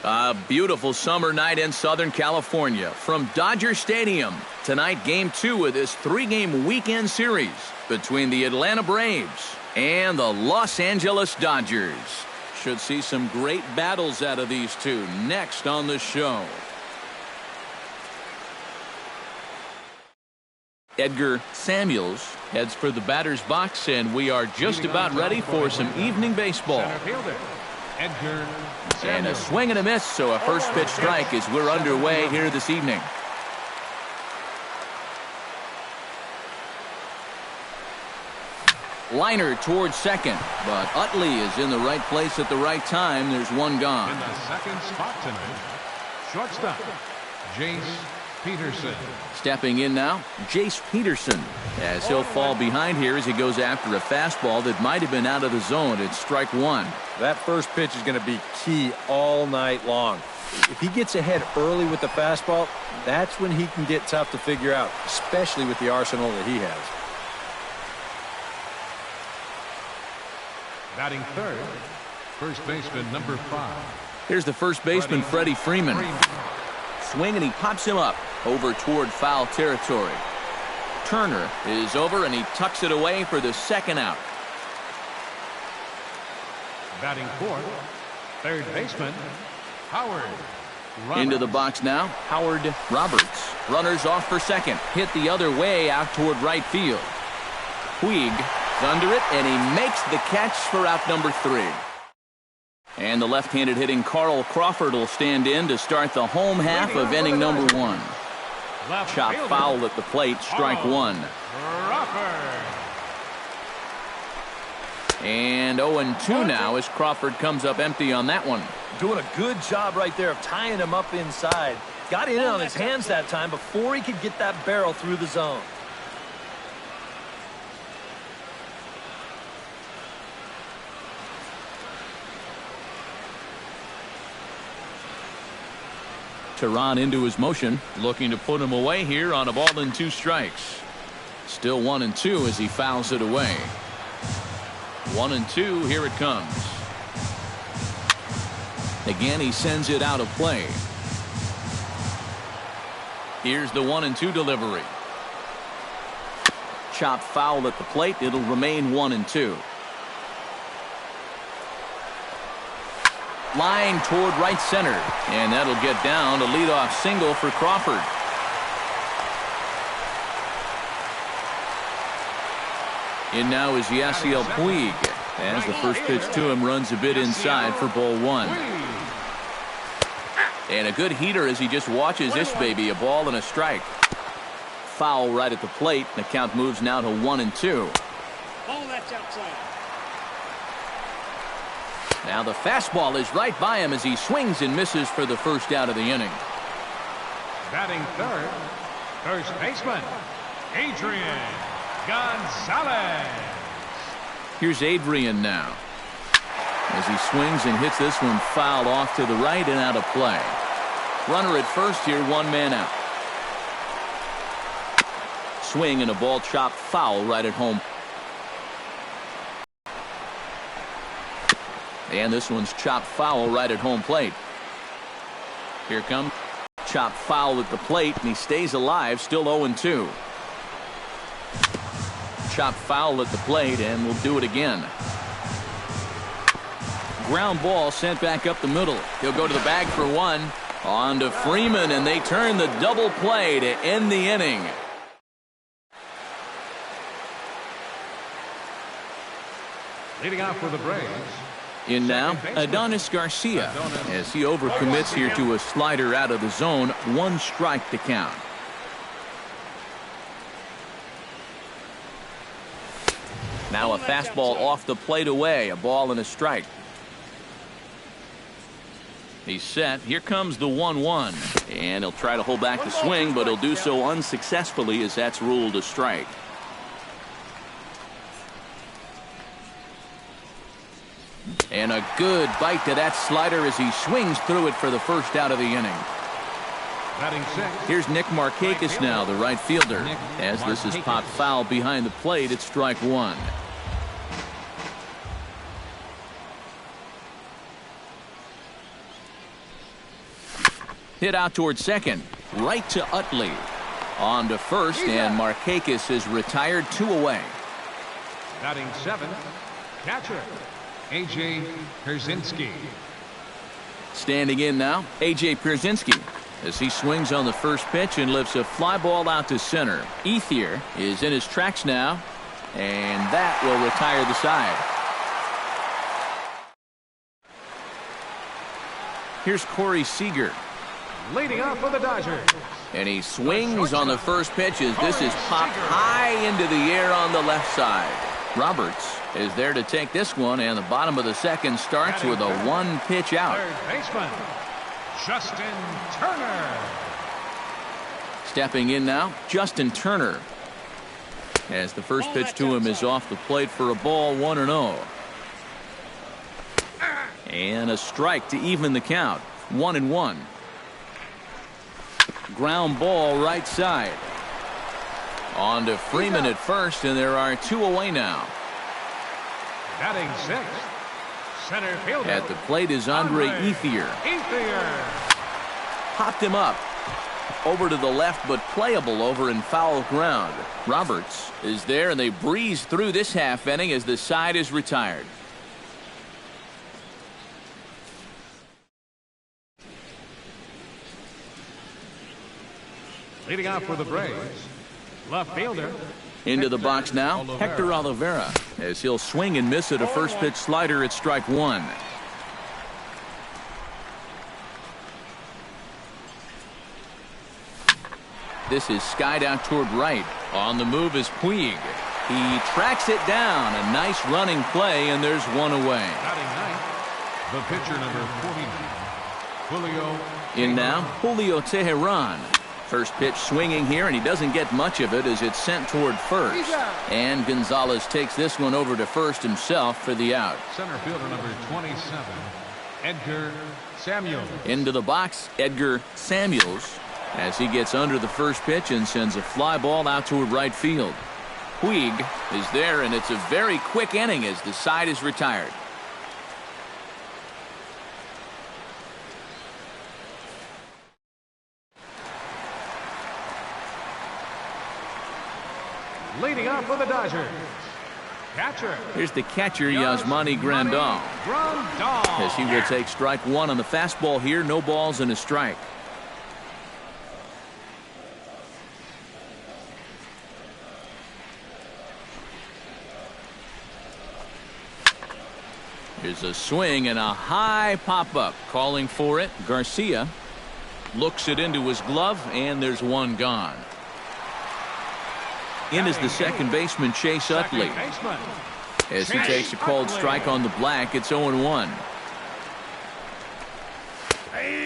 A beautiful summer night in Southern California from Dodger Stadium. Tonight, Game 2 of this 3-game weekend series between the Atlanta Braves and the Los Angeles Dodgers. Should see some great battles out of these two next on the show. Edgar Samuels heads for the batter's box, and we are just about ready for some evening baseball. And a swing and a miss, so a first pitch strike as we're underway here this evening. Liner towards second, but Utley is in the right place at the right time. There's one gone. In the second spot tonight, shortstop, Jace Peterson. Stepping in now, Jace Peterson, as he'll fall behind here as he goes after a fastball that might have been out of the zone. It's strike one. That first pitch is going to be key all night long. If he gets ahead early with the fastball, that's when he can get tough to figure out, especially with the arsenal that he has. Batting third, first baseman number 5. Here's the first baseman, Freddie Freeman. Swing, and he pops him up over toward foul territory. Turner is over, and he tucks it away for the second out. Batting fourth, third baseman, Howard Roberts. Into the box now, Howard Roberts. Runners off for second. Hit the other way out toward right field. Puig is under it, and he makes the catch for out number 3. And the left-handed hitting Carl Crawford will stand in to start the home half of inning number 1. Chop foul at the plate, strike one. And 0-2 now as Crawford comes up empty on that one. Doing a good job right there of tying him up inside. Got in on his hands that time before he could get that barrel through the zone. Tehran into his motion, looking to put him away here on a ball and 2 strikes. Still 1-2 as he fouls it away. 1-2, here it comes. Again, he sends it out of play. Here's the 1-2 delivery. Chop foul at the plate. It'll remain 1-2. Line toward right center, and that'll get down. A leadoff single for Crawford. In now is Yasiel Puig, as the first pitch to him runs a bit inside for ball 1. And a good heater as he just watches this baby, a ball and a strike. Foul right at the plate. The count moves now to 1-2. Oh, that's outside. Now the fastball is right by him as he swings and misses for the first out of the inning. Batting third, first baseman, Adrian Gonzalez. Here's Adrian now, as he swings and hits this one foul off to the right and out of play. Runner at first here, 1 man out. Swing and a ball chopped foul right at home. And this one's chopped foul right at home plate. Here comes chopped foul at the plate, and he stays alive, still 0-2. Chopped foul at the plate, and we'll do it again. Ground ball sent back up the middle. He'll go to the bag for 1. On to Freeman, and they turn the double play to end the inning. Leading off for the Braves. In now, Adonis Garcia, as he overcommits here to a slider out of the zone. 1 strike to count. Now a fastball off the plate away, a ball and a strike. He's set. Here comes the 1-1, and he'll try to hold back the swing, but he'll do so unsuccessfully as that's ruled a strike. And a good bite to that slider as he swings through it for the first out of the inning. Batting 6. Here's Nick Markakis now, the right fielder. As this is popped foul behind the plate, it's strike 1. Hit out towards second. Right to Utley. On to first, and Markakis is retired, 2 away. Batting 7th, catcher, A.J. Pierzynski. Standing in now, A.J. Pierzynski, as he swings on the first pitch and lifts a fly ball out to center. Ethier is in his tracks now, and that will retire the side. Here's Corey Seager. Leading off for the Dodgers. And he swings on the first pitch as this is popped high into the air on the left side. Roberts is there to take this one, and the bottom of the second starts with a 1-pitch out. Third baseman, Justin Turner. Stepping in now, Justin Turner. As the first pitch to him is off the plate for a ball, 1-0. And a strike to even the count, 1-1. Ground ball right side. On to Freeman at first, and there are 2 away now. Batting 6th, center fielder. At the plate is Andre Ethier. Popped him up. Over to the left, but playable over in foul ground. Roberts is there, and they breeze through this half inning as the side is retired. Leading off for the Braves, left fielder. Into the box now, Hector Oliveira, as he'll swing and miss at a first pitch slider at strike 1. This is skied out toward right. On the move is Puig. He tracks it down. A nice running play, and there's 1 away. Batting 9th, the pitcher number 49, Julio. In now, Julio Teheran. First pitch swinging here, and he doesn't get much of it as it's sent toward first. And Gonzalez takes this one over to first himself for the out. Center fielder number 27, Edgar Samuels. Into the box, Edgar Samuels, as he gets under the first pitch and sends a fly ball out toward right field. Puig is there, and it's a very quick inning as the side is retired. Leading off for the Dodgers, catcher. Here's the catcher, Yasmani Grandal, as he will take strike 1 on the fastball here. No balls and a strike. Here's a swing and a high pop-up. Calling for it, Garcia looks it into his glove, and there's 1 gone. In is the second baseman, Chase Utley. As he takes a called strike on the black, it's 0-1.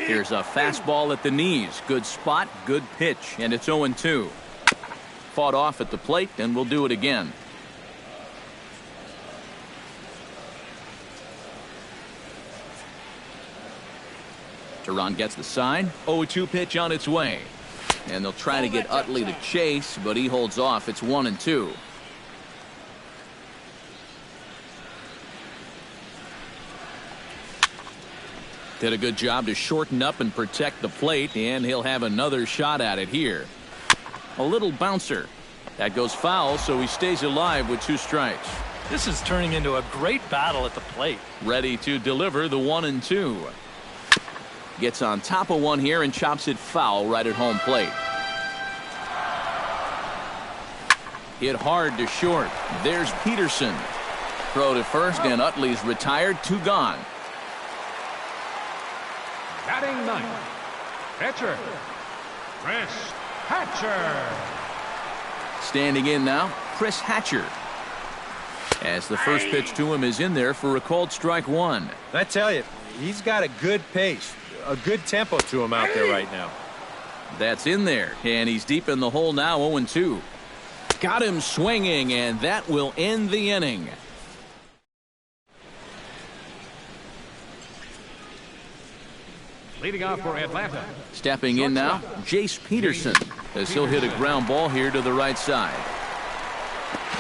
Here's a fastball at the knees. Good spot, good pitch, and it's 0-2. Fought off at the plate, and we'll do it again. Teheran gets the sign. 0-2 pitch on its way. And they'll try to get Utley to chase, but he holds off. It's 1-2. Did a good job to shorten up and protect the plate, and he'll have another shot at it here. A little bouncer. That goes foul, so he stays alive with 2 strikes. This is turning into a great battle at the plate. Ready to deliver the 1-2. Gets on top of one here and chops it foul right at home plate. Hit hard to short. There's Peterson. Throw to first, and Utley's retired. 2 gone. Batting 9th, pitcher, Chris Hatcher. Standing in now, Chris Hatcher. As the first pitch to him is in there for a called strike 1. I tell you, he's got a good pace, a good tempo to him out there right now. That's in there, and he's deep in the hole now, 0-2. Got him swinging, and that will end the inning. Leading off for Atlanta. Stepping in now, Jace Peterson, as he'll hit a ground ball here to the right side.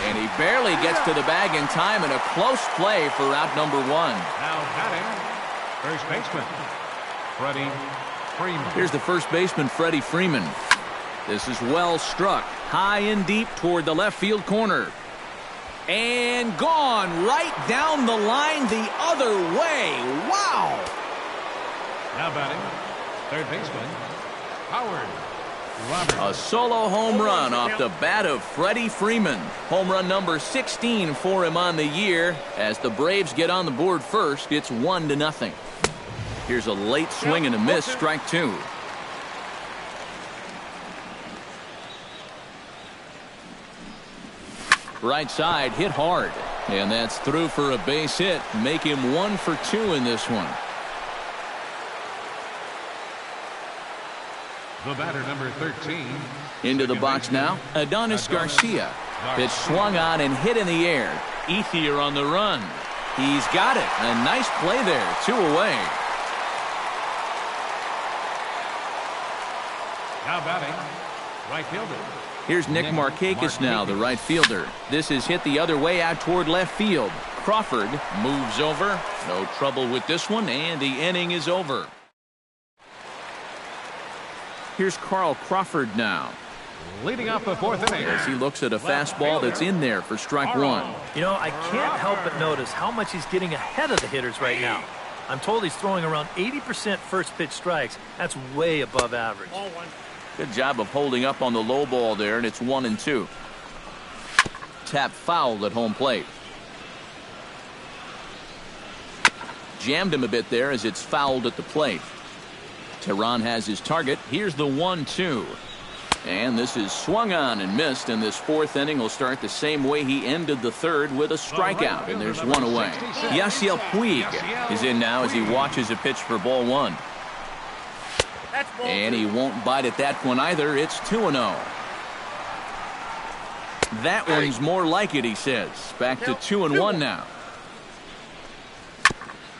And he barely gets to the bag in time, and a close play for out number 1. Now batting, first baseman, Freddie Freeman. Here's the first baseman, Freddie Freeman. This is well struck, high and deep toward the left field corner. And gone right down the line the other way. Wow! Now batting, third baseman, Howard Roberts. A solo home run off the bat of Freddie Freeman. Home run number 16 for him on the year. As the Braves get on the board first, it's 1-0. Here's a late swing and a miss, strike two. Right side hit hard, and that's through for a base hit. Make him 1 for 2 in this one. The batter, number 13. Into the box now, Adonis Garcia. Pitch swung on and hit in the air. Ethier on the run. He's got it. A nice play there. 2 away. Now batting, right fielder. Here's Nick Markakis now, the right fielder. This is hit the other way out toward left field. Crawford moves over. No trouble with this one, and the inning is over. Here's Carl Crawford now. Leading off the fourth inning. As he looks at a fastball that's in there for strike one. You know, I can't help but notice how much he's getting ahead of the hitters right now. I'm told he's throwing around 80% first pitch strikes. That's way above average. Ball one. Good job of holding up on the low ball there, and it's 1-2. Tap foul at home plate. Jammed him a bit there as it's fouled at the plate. Tehran has his target. Here's the 1-2. And this is swung on and missed, and this fourth inning will start the same way he ended the third with a strikeout, and there's one away. Yasiel Puig is in now as he watches a pitch for ball one. And he won't bite at that one either. It's 2-0. That one's more like it, he says. Back to 2-1 now.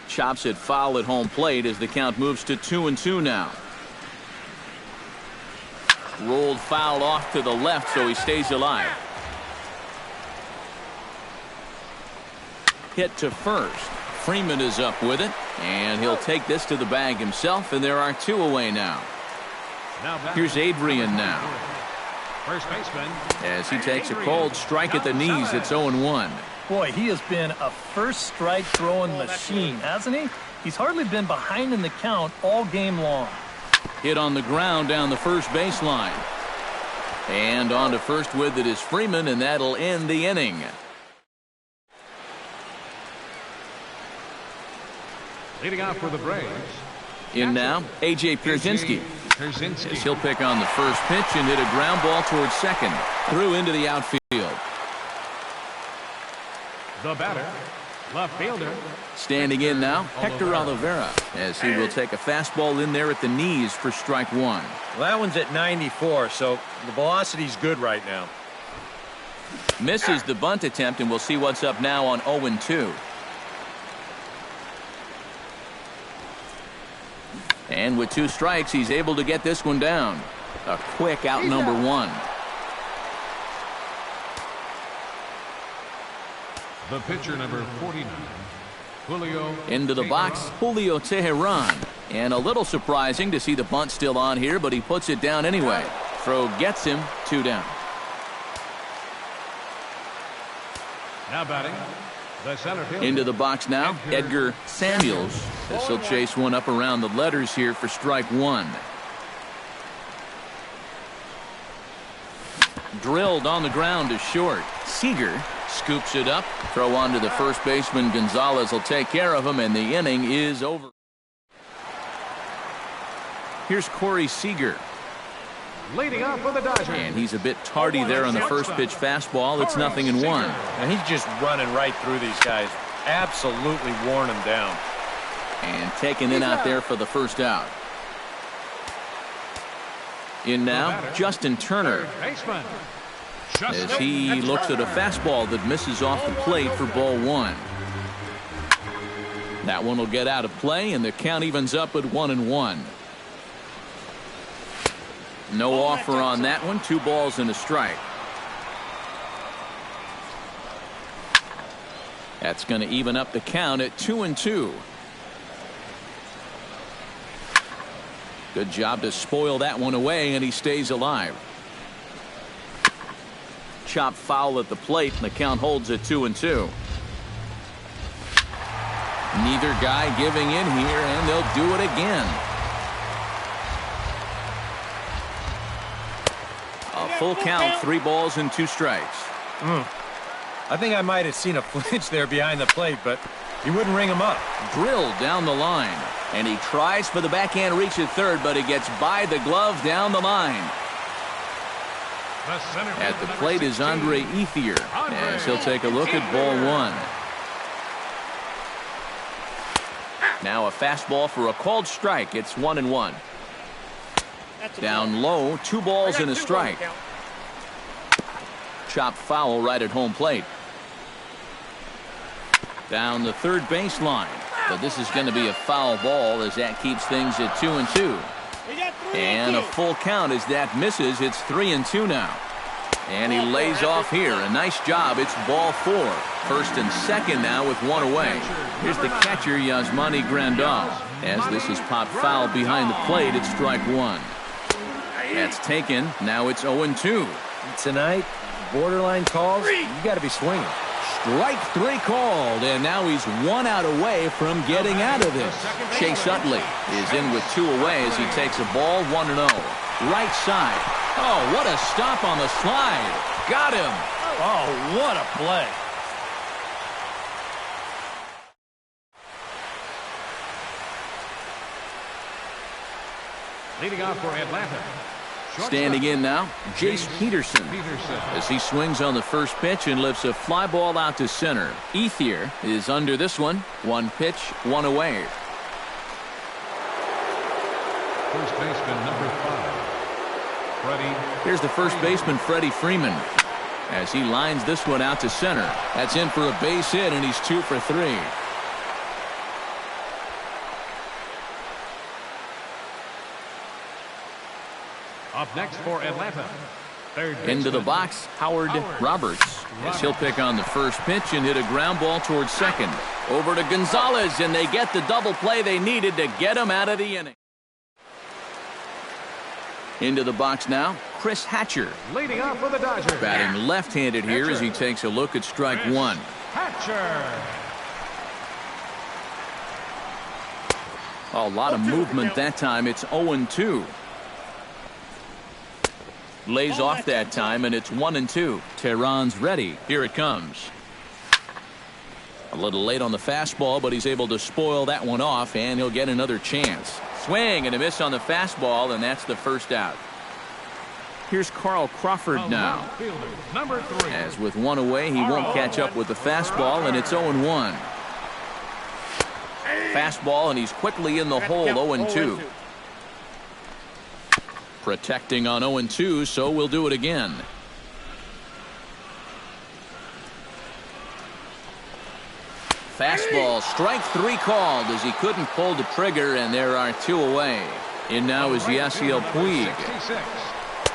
Chops it foul at home plate as the count moves to 2-2 now. Rolled foul off to the left, so he stays alive. Hit to first. Freeman is up with it, and he'll take this to the bag himself, and there are 2 away now. Here's Adrian now. First baseman. As he takes a cold strike at the knees, it's 0-1. Boy, he has been a first strike throwing machine, hasn't he? He's hardly been behind in the count all game long. Hit on the ground down the first baseline. And on to first with it is Freeman, and that'll end the inning. Leading off for the Braves. In now, A.J. Pierzynski. As he'll pick on the first pitch and hit a ground ball towards second. Through into the outfield. The batter, left fielder. Standing in now, Hector Oliveira. As he will take a fastball in there at the knees for strike one. Well, that one's at 94, so the velocity's good right now. Misses the bunt attempt, and we'll see what's up now on 0-2. And with 2 strikes, he's able to get this one down. A quick out number 1. The pitcher, number 49, Julio. Into the box, Julio Tehran. And a little surprising to see the bunt still on here, but he puts it down anyway. Throw gets him, 2 down. Now batting, the center fielder. Into the box now, Edgar Samuels. As he'll chase one up around the letters here for strike one. Drilled on the ground to short. Seager scoops it up. Throw on to the first baseman. Gonzalez will take care of him, and the inning is over. Here's Corey Seager. Leading off for the Dodgers. And he's a bit tardy there on the first pitch fastball. It's 0-1. And he's just running right through these guys. Absolutely worn them down. And taken in out there for the first out. In now, Justin Turner. As he looks at a fastball that misses off the plate for ball one. That one will get out of play, and the count evens up at 1-1. No offer on that one. 2 balls and a strike. That's going to even up the count at 2-2. Good job to spoil that one away, and he stays alive. Chop foul at the plate, and the count holds at 2-2. Neither guy giving in here, and they'll do it again. A full count, 3 balls and 2 strikes. I think I might have seen a flinch there behind the plate, but he wouldn't ring him up. Drilled down the line, and he tries for the backhand reach at third, but he gets by the glove down the line. At the plate is Andre Ethier, as he'll take a look at ball 1. Now a fastball for a called strike. It's 1-1. Down low, 2 balls and a strike. Chop foul right at home plate. Down the third baseline, but this is going to be a foul ball as that keeps things at 2-2. And a full count as that misses. It's 3-2 now. And he lays off here. A nice job. It's ball 4. First and second now with 1 away. Here's the catcher, Yasmani Grandal. As this is popped foul behind the plate, it's strike 1. That's taken. Now it's 0-2. Tonight, borderline calls, you got to be swinging. Strike 3 called, and now he's 1 out away from getting out of this. Chase Utley is in with 2 away as he takes a ball 1-0. Right side. Oh, what a stop on the slide. Got him. Oh, what a play. Leading off for Atlanta. Standing in now, Jace Peterson, as he swings on the first pitch and lifts a fly ball out to center. Ethier is under this one. 1 pitch, 1 away. First baseman number 5. Freddie. Here's the first baseman, Freddie Freeman, as he lines this one out to center. That's in for a base hit, and he's 2 for 3. Up next for Atlanta. Into the box, Howard Roberts, as he'll pick on the first pitch and hit a ground ball towards second. Over to Gonzalez, and they get the double play they needed to get him out of the inning. Into the box now, Chris Hatcher. Leading off for the Dodgers. Batting left-handed here as he takes a look at strike 1. Hatcher. A lot of movement that time. It's 0-2. Lays off that time, and it's 1-2. Tehran's ready. Here it comes. A little late on the fastball, but he's able to spoil that one off, and he'll get another chance. Swing and a miss on the fastball, and that's the first out. Here's Carl Crawford now. Number 3. As with 1 away, he won't catch up with the fastball, and it's 0-1. Fastball, and he's quickly in the hole, 0-2. Protecting on 0-2, so we'll do it again. Fastball, strike 3 called as he couldn't pull the trigger, and there are 2 away. In now is Yasiel Puig,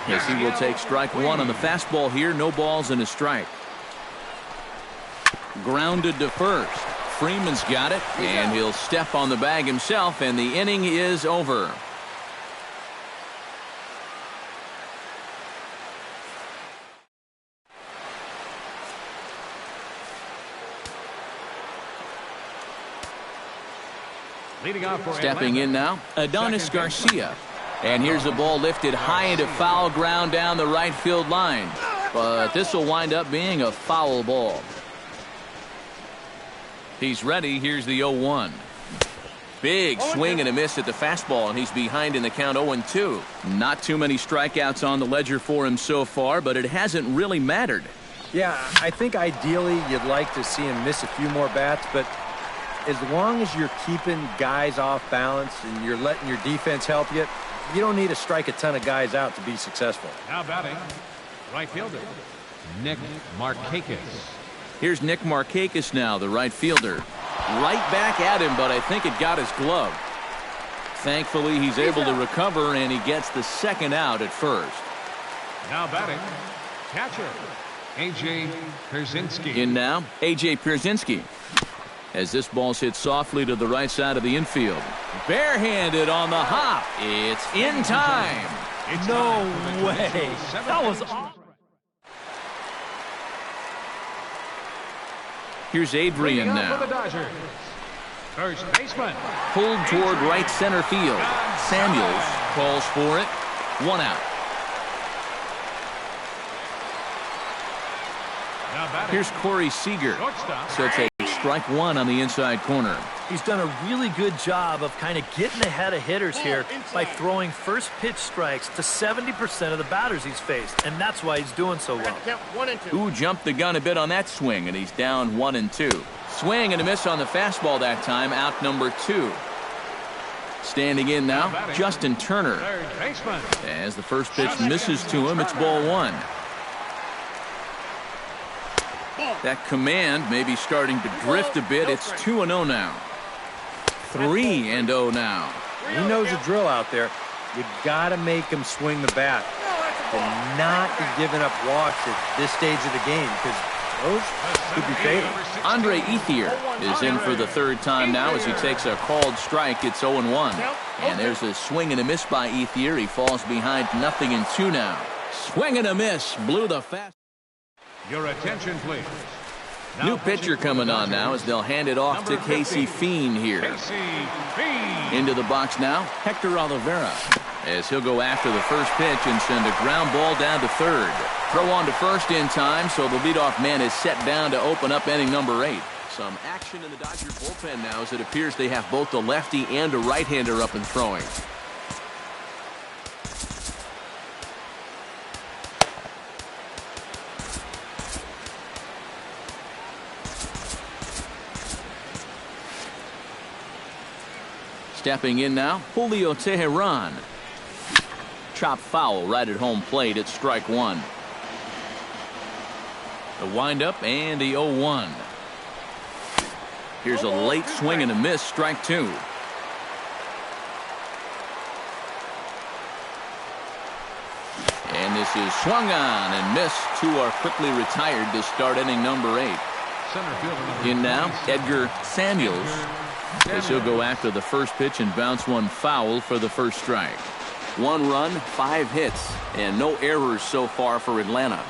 as he will take strike 1 on the fastball here. No balls and a strike. Grounded to first. Freeman's got it, and he'll step on the bag himself, and the inning is over. Stepping in now, Adonis Garcia. And here's a ball lifted high into foul ground down the right field line. But this will wind up being a foul ball. He's ready. Here's the 0-1. Big swing and a miss at the fastball, and he's behind in the count 0-2. Not too many strikeouts on the ledger for him so far, but it hasn't really mattered. Yeah, I think ideally you'd like to see him miss a few more bats, but as long as you're keeping guys off balance and you're letting your defense help you, you don't need to strike a ton of guys out to be successful. Now batting, right fielder, Nick Markakis. Here's Nick Markakis now, the right fielder. Right back at him, but I think it got his glove. Thankfully, he's able to recover, and he gets the second out at first. Now batting, catcher, A.J. Pierzynski. In now, A.J. Pierzynski. as this ball's hit softly to the right side of the infield. Barehanded on the hop. It's in time. No way. That was awesome. Here's Adrian now. For the Dodgers, first baseman. Pulled toward right center field. Samuels calls for it. 1 out. Now batting, Here's Corey Seager. shortstop. So it's a strike 1 on the inside corner. He's done a really good job of kind of getting ahead of hitters here by throwing first pitch strikes to 70% of the batters he's faced, and that's why he's doing so well. Count 1 and 2. Who jumped the gun a bit on that swing, and he's down 1-2. Swing and a miss on the fastball that time, out number 2. Standing in now, Justin Turner. Third baseman. As the first pitch misses to him, it's ball 1. That command may be starting to drift a bit. It's 2-0 now. 3-0 now. He knows the drill out there. You got to make him swing the bat and not be giving up walks at this stage of the game, because those could be fatal. Andre Ethier is in for the third time now as he takes a called strike. It's 0-1. And there's a swing and a miss by Ethier. He falls behind 0-2 now. Swing and a miss. Blew the fast. Your attention, please. New pitcher coming on now as they'll hand it off to Casey Fiend here. Casey Fiend. Into the box now, Hector Oliveira, as he'll go after the first pitch and send a ground ball down to third. Throw on to first in time, so the leadoff man is set down to open up inning number 8. Some action in the Dodger bullpen now as it appears they have both a lefty and a right-hander up and throwing. Stepping in now, Julio Teheran. Chop foul right at home plate. It's strike 1. The windup and the 0-1. Here's a late swing and a miss. Strike 2. And this is swung on and missed. 2 are quickly retired to start inning number 8. Center fielder. In now, Edgar Samuels, as he'll go after the first pitch and bounce one foul for the first strike. 1 run, 5 hits, and no errors so far for Atlanta.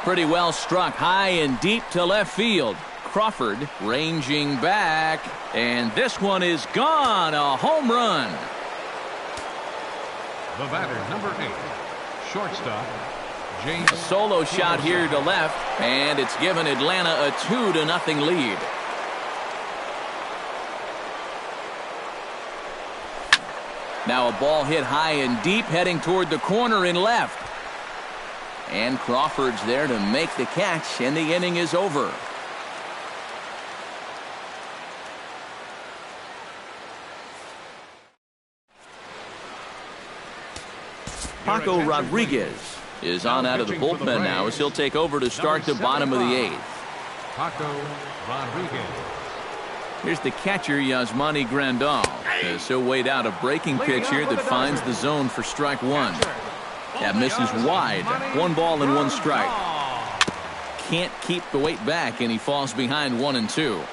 Pretty well struck high and deep to left field. Crawford ranging back, and this one is gone. A home run. The batter, number 8, shortstop, James. A solo shot here to left, and it's given Atlanta a 2-0 lead. Now a ball hit high and deep, heading toward the corner in left. And Crawford's there to make the catch, and the inning is over. Paco Rodriguez is on out of the bullpen now as he'll take over to start the bottom of the 8th. Paco Rodriguez. Here's the catcher, Yasmani Grandal, as he'll wait out a breaking pitch here that finds the zone for strike 1. That misses wide. 1 ball and 1 strike. Can't keep the weight back, and he falls behind 1-2.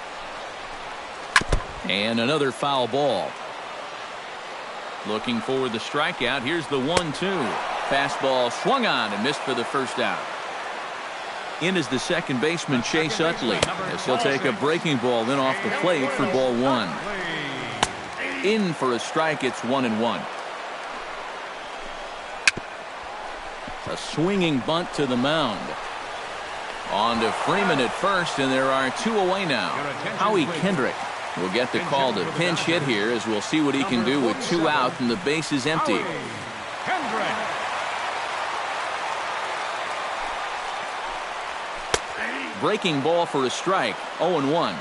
And another foul ball. Looking for the strikeout. Here's the 1-2. Fastball swung on and missed for the first out. In is the second baseman, Chase Utley, as he'll take a breaking ball in off the plate for ball 1. In for a strike. It's 1-1. A swinging bunt to the mound. On to Freeman at first, and there are 2 away now. Howie Kendrick will get the call to pinch hit here, as we'll see what he can do with 2 out and the base is empty. Kendrick. Breaking ball for a strike. 0-1.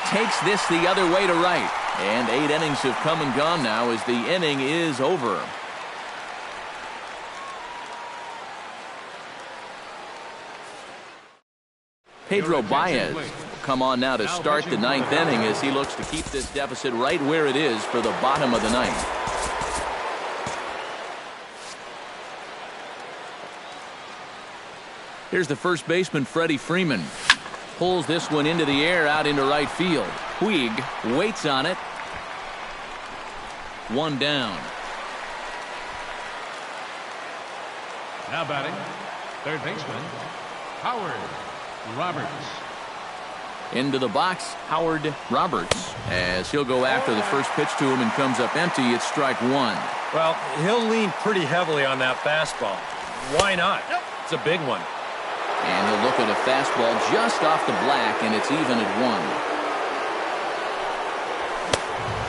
Takes this the other way to right. And 8 innings have come and gone now as the inning is over. Pedro Baez will come on now to start the 9th inning as he looks to keep this deficit right where it is for the bottom of the 9th. Here's the first baseman, Freddie Freeman. Pulls this one into the air out into right field. Puig waits on it. One down. Now batting, third baseman, Howard Roberts. Into the box, Howard Roberts, as he'll go after the first pitch to him and comes up empty. It's strike one. Well, he'll lean pretty heavily on that fastball. Why not? It's a big one. And he'll look at a fastball just off the black, and it's even at one.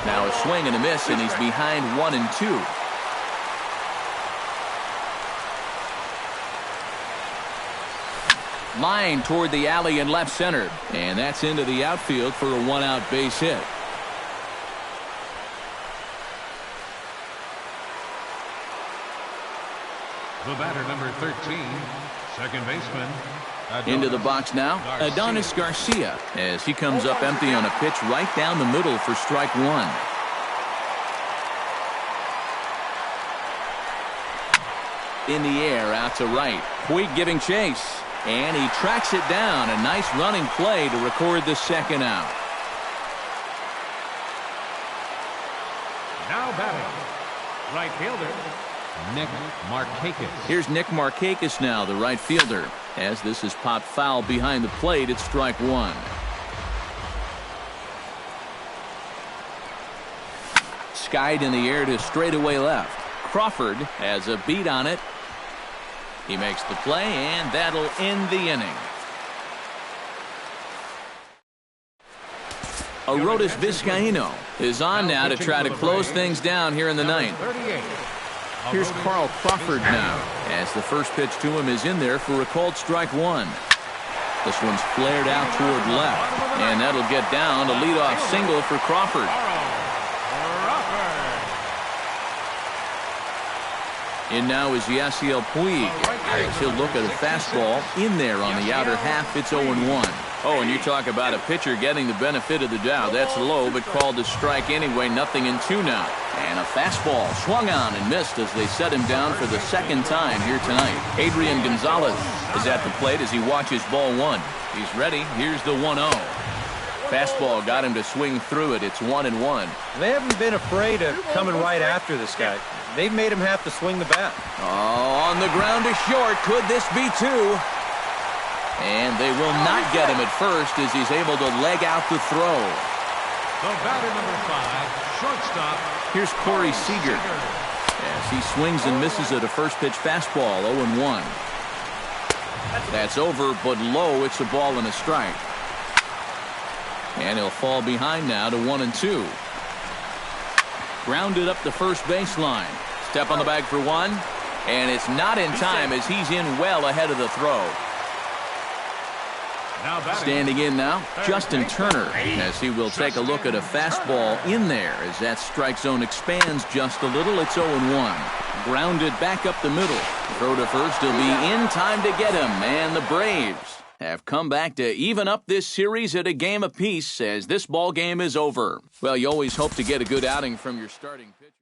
Now a swing and a miss, and he's behind 1-2. Line toward the alley in left center, and that's into the outfield for a one-out base hit. The batter, number 13, second baseman. Into the box now, Adonis Garcia, as he comes up empty on a pitch right down the middle for strike one. In the air, out to right. Puig giving chase, and he tracks it down. A nice running play to record the second out. Now batting, right fielder, Nick Markakis. Here's Nick Markakis now, the right fielder. As this is popped foul behind the plate, it's strike one. Skied in the air to straightaway left. Crawford has a beat on it. He makes the play, and that'll end the inning. Arodys Vizcaíno is on now to try to close things down here in the ninth. Here's Carl Crawford now, as the first pitch to him is in there for a called strike one. This one's flared out toward left, and that'll get down to leadoff single for Crawford. In now is Yasiel Puig, as he'll look at a fastball in there on the outer half. It's 0-1. Oh, and you talk about a pitcher getting the benefit of the doubt. That's low, but called a strike anyway. 0-2 now. And a fastball swung on and missed as they set him down for the second time here tonight. Adrian Gonzalez is at the plate as he watches ball one. He's ready. Here's the 1-0. Fastball got him to swing through it. It's 1-1. They haven't been afraid of coming right after this guy. They've made him have to swing the bat. Oh, on the ground to short. Could this be two? And they will not get him at first as he's able to leg out the throw. The batter, number 5, shortstop. Here's Corey Seager as he swings and misses at a first pitch fastball. 0-1. That's over, but low. It's a ball and a strike. And he'll fall behind now to 1-2. Grounded up the first baseline. Step on the bag for one. And it's not in time as he's in well ahead of the throw. Standing in now, Justin Turner, as he will take a look at a fastball in there as that strike zone expands just a little. It's 0-1. Grounded back up the middle. Throw to first will be in time to get him. And the Braves have come back to even up this series at a game apiece as this ball game is over. Well, you always hope to get a good outing from your starting pitcher.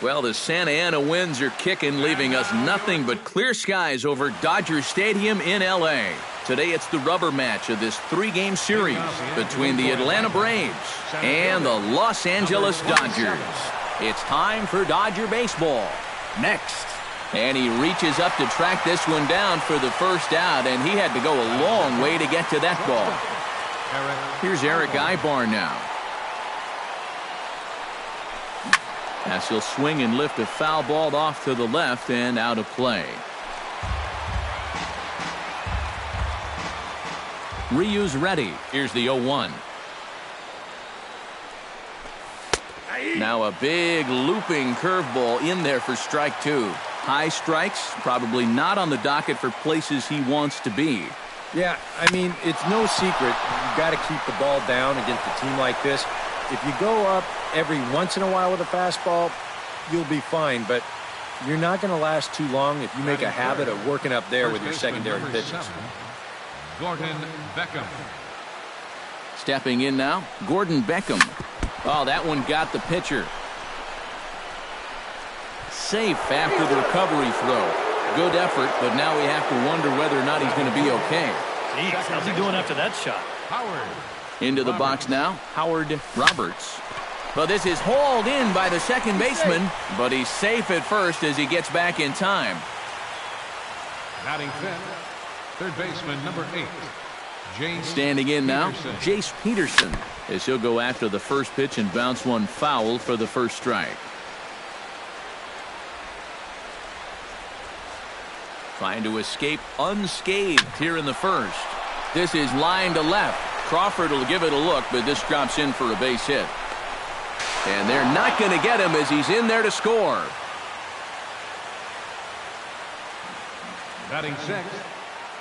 Well, the Santa Ana winds are kicking, leaving us nothing but clear skies over Dodger Stadium in L.A. Today it's the rubber match of this 3-game series between the Atlanta Braves and the Los Angeles Dodgers. It's time for Dodger baseball. Next. And he reaches up to track this one down for the first out, and he had to go a long way to get to that ball. Here's Eric Ibar now. As he'll swing and lift a foul ball off to the left and out of play. Ryu's ready. Here's the 0-1. Now a big looping curveball in there for strike 2. High strikes, probably not on the docket for places he wants to be. Yeah, I mean, it's no secret. You've got to keep the ball down against a team like this. If you go up every once in a while with a fastball, you'll be fine, but you're not going to last too long if you make a habit of working up there with your secondary pitches. Gordon Beckham. Stepping in now, Gordon Beckham. Oh, that one got the pitcher. Safe after the recovery throw. Good effort, but now we have to wonder whether or not he's going to be okay. Jeez, how's he doing after that shot? Howard. Into the box now, Howard Roberts. Well, this is hauled in by the second baseman, but he's safe at first as he gets back in time. Batting fifth, third baseman number 8. James Standing in now, Peterson. Jace Peterson, as he'll go after the first pitch and bounce one foul for the first strike. Trying to escape unscathed here in the first. This is line to left. Crawford will give it a look, but this drops in for a base hit. And they're not going to get him as he's in there to score. Batting sixth,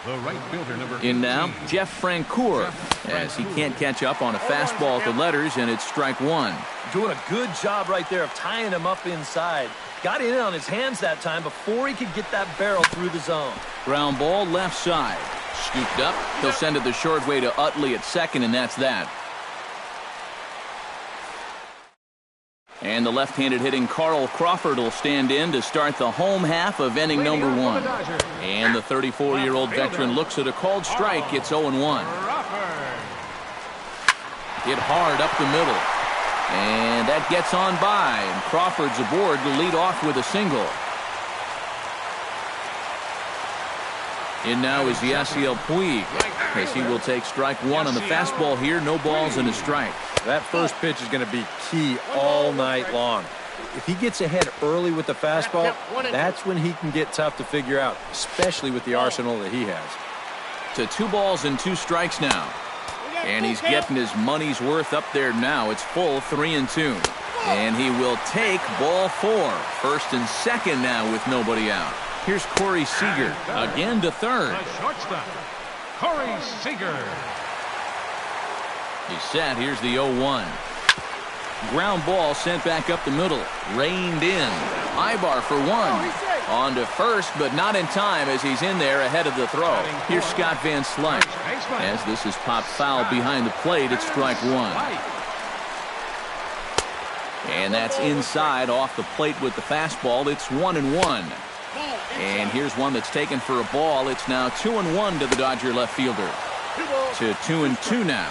the right fielder number 18. In now, Jeff Francoeur, as he can't catch up on a fastball at the letters, and it's strike 1. Doing a good job right there of tying him up inside. Got in on his hands that time before he could get that barrel through the zone. Ground ball left side. Scooped up. He'll send it the short way to Utley at second, and that's that. And the left-handed hitting Carl Crawford will stand in to start the home half of inning number 1. And the 34-year-old veteran looks at a called strike. It's 0-1. Hit hard up the middle. And that gets on by, and Crawford's aboard to lead off with a single. In now is Yasiel Puig, as he will take strike 1 on the fastball here. No balls and a strike. That first pitch is going to be key all night long. If he gets ahead early with the fastball, that's when he can get tough to figure out, especially with the arsenal that he has. To 2 balls and 2 strikes now. And he's getting his money's worth up there now. It's full 3-2. And he will take ball 4. First and second now with nobody out. Here's Corey Seager again to third. The shortstop, Corey Seager. He's set. Here's the 0-1. Ground ball sent back up the middle. Reined in. Ibar for 1. On to first, but not in time as he's in there ahead of the throw. Here's Scott Van Slyke. As this is popped foul behind the plate, it's strike 1. And that's inside off the plate with the fastball. It's 1-1. And here's one that's taken for a ball. It's now 2-1 to the Dodger left fielder. To 2-2 now.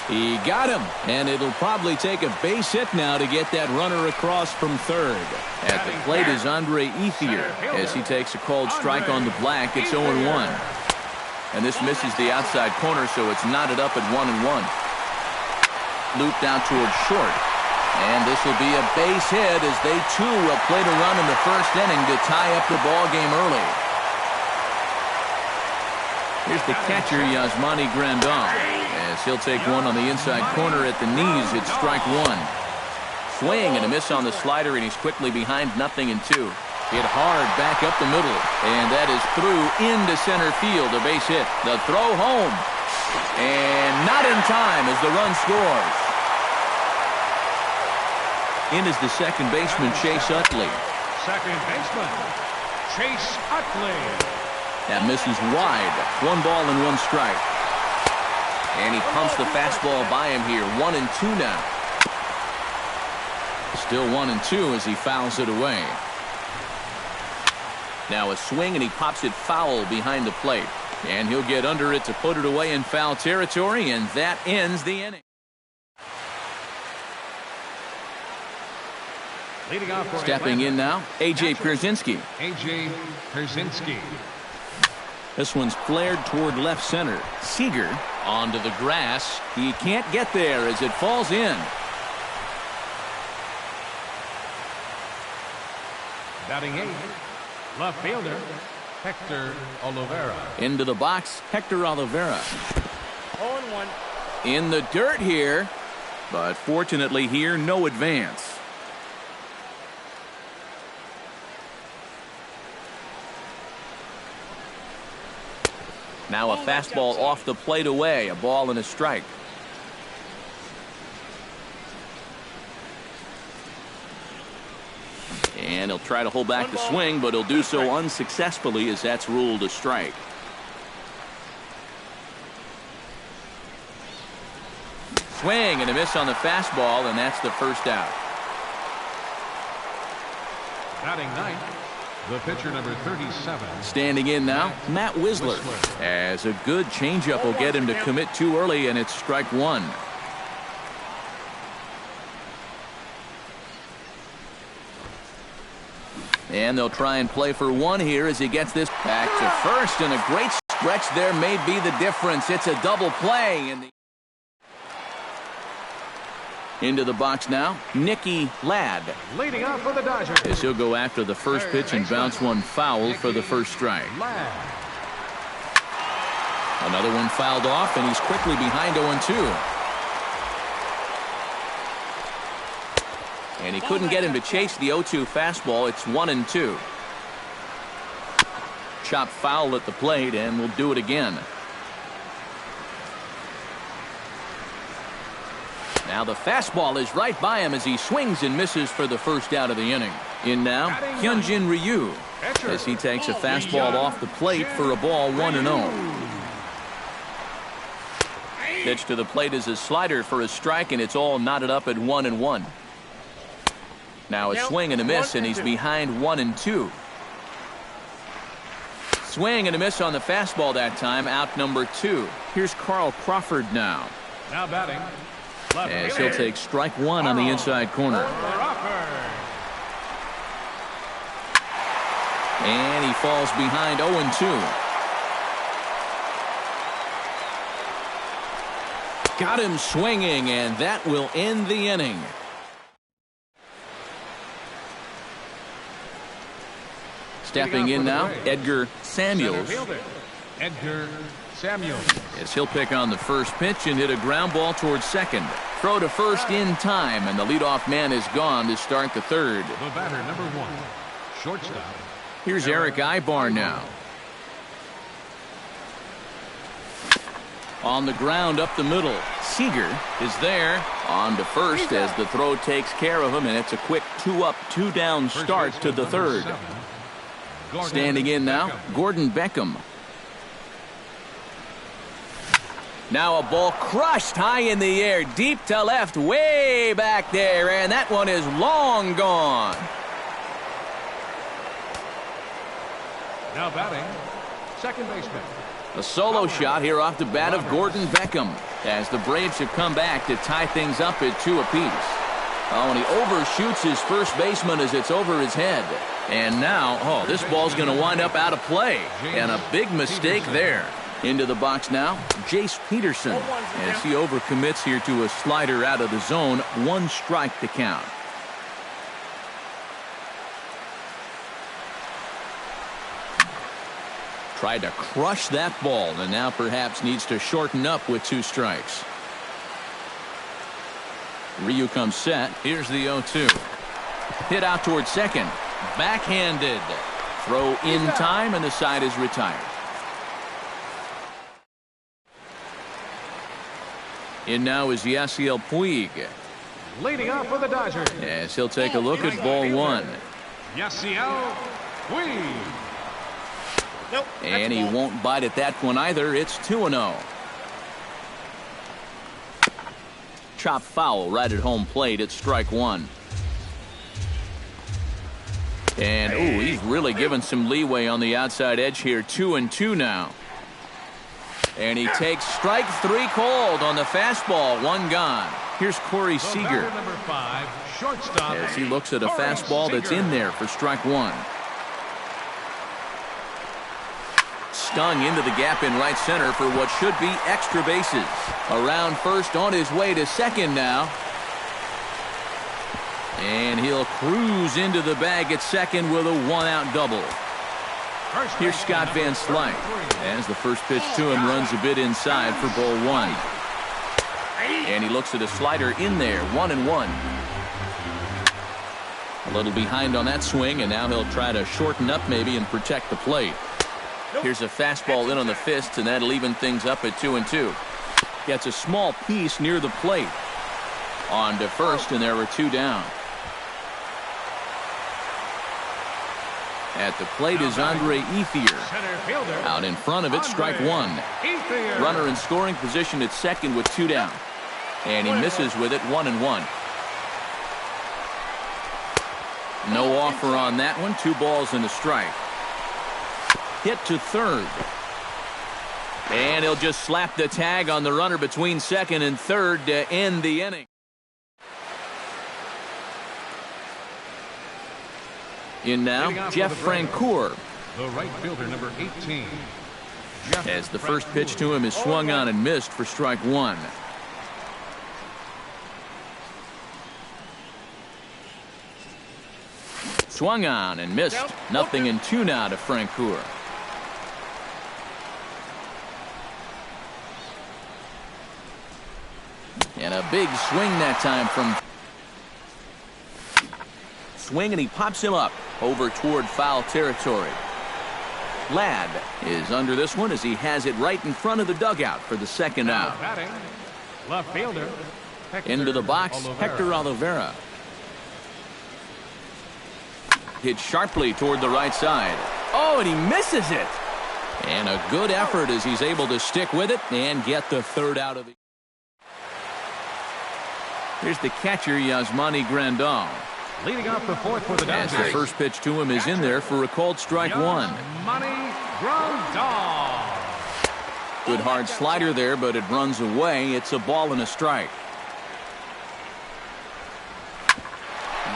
He got him, and it'll probably take a base hit now to get that runner across from third. At the plate is Andre Ethier as he takes a called strike on the black. It's 0-1. And this misses the outside corner, so it's knotted up at 1-1. Looped out towards short. And this will be a base hit as they too will play to run in the first inning to tie up the ball game early. Here's the catcher, Yasmani Grandal, as he'll take one on the inside corner at the knees. It's strike 1. Swing and a miss on the slider, and he's quickly behind 0-2. Hit hard back up the middle, and that is through into center field. A base hit. The throw home, and not in time as the run scores. In is the second baseman, Chase Utley. Second baseman, Chase Utley. That misses wide. 1 ball and 1 strike. And he pumps the fastball by him here. 1-2 now. Still 1-2 as he fouls it away. Now a swing, and he pops it foul behind the plate. And he'll get under it to put it away in foul territory, and that ends the inning. Leading off for Stepping in now, A.J. Pierzynski. A.J. Pierzynski. This one's flared toward left center. Seager onto the grass. He can't get there as it falls in. Batting 8th, left fielder Hector Olivera. Into the box, Hector Olivera. 0-1. In the dirt here, but fortunately here, no advance. Now a fastball off the plate away, a ball and a strike. And he'll try to hold back the swing, but he'll do so unsuccessfully as that's ruled a strike. Swing and a miss on the fastball, and that's the first out. Batting 9th, the pitcher number 37. Standing in now, Matt Wisler. As a good changeup will get him to commit too early, and it's strike one. And they'll try and play for one here as he gets this back to first, and a great stretch there may be the difference. It's a double play. Into the box now, Nicky Ladd. Leading off for the Dodgers. As he'll go after the first pitch and bounce one foul for the first strike. Another one fouled off, and he's quickly behind 0-2. And he couldn't get him to chase the 0-2 fastball. It's 1-2. Chop foul at the plate, and we'll do it again. Now the fastball is right by him as he swings and misses for the first out of the inning. In now, Hyunjin Ryu as he takes a fastball off the plate for a ball 1-0. Pitch to the plate is a slider for a strike, and it's all knotted up at 1-1. Now a swing and a miss, and he's behind 1-2. Swing and a miss on the fastball that time, out number 2. Here's Carl Crawford now. Now batting. As he'll take strike one on the inside corner. And he falls behind 0-2. Got him swinging, and that will end the inning. Stepping in now, Edgar Samuels. Edgar Samuels. As he'll pick on the first pitch and hit a ground ball towards second. Throw to first in time, and the leadoff man is gone to start the third. The batter, number 1, shortstop. Here's Eric Ibar now. On the ground up the middle. Seager is there on to first as the throw takes care of him, and it's a quick 2-up, 2-down start to the third. Standing in now, Gordon Beckham. Now a ball crushed high in the air, deep to left, way back there, and that one is long gone. Now batting, second baseman. A solo shot here off the bat of Gordon Beckham as the Braves have come back to tie things up at 2 apiece. Oh, and he overshoots his first baseman as it's over his head. And now, this ball's going to wind up out of play. And a big mistake there. Into the box now, Jace Peterson. As he overcommits here to a slider out of the zone, 1 strike to count. Tried to crush that ball, and now perhaps needs to shorten up with 2 strikes. Ryu comes set. Here's the 0-2. Hit out towards second. Backhanded. Throw in time, and the side is retired. In now is Yasiel Puig. Leading off for the Dodgers. As he'll take a look at ball 1. Yasiel Puig. Nope, and he won't bite at that one either. It's 2-0. Chop foul right at home plate at strike 1. And, ooh, he's really given some leeway on the outside edge here. 2-2 now. And he takes strike 3 called on the fastball. 1 gone. Here's Corey Seager. Number 5, shortstop. As he looks at a fastball that's in there for strike 1. Stung into the gap in right center for what should be extra bases. Around first, on his way to second now. And he'll cruise into the bag at second with a 1-out double. Here's Scott Van Slyke as the first pitch to him runs a bit inside for ball 1. And he looks at a slider in there, 1-1. A little behind on that swing, and now he'll try to shorten up maybe and protect the plate. Here's a fastball in on the fist, and that'll even things up at 2-2. Gets a small piece near the plate. On to first, and there were 2 down. At the plate is Andre Ethier. Out in front of it, strike 1. Runner in scoring position at second with 2 down. And he misses with it, 1-1. No offer on that one. 2 balls and a strike. Hit to third. And he'll just slap the tag on the runner between second and third to end the inning. In now, Jeff Francoeur. The right fielder, number 18. As the first pitch to him is swung on and missed for strike 1. Swung on and missed. 0-2 now to Francoeur. And a big swing that time from swing, and he pops him up over toward foul territory. Ladd is under this one as he has it right in front of the dugout for the second out. Left fielder. Into the box, Hector Oliveira. Hit sharply toward the right side. Oh, and he misses it. And a good effort as he's able to stick with it and get the third out of the. Here's the catcher, Yasmani Grandal. Leading off the fourth for the Dodgers. As the first pitch to him is in there for a called strike 1. Yasmani Grandal. Good hard slider there, but it runs away. It's a ball and a strike.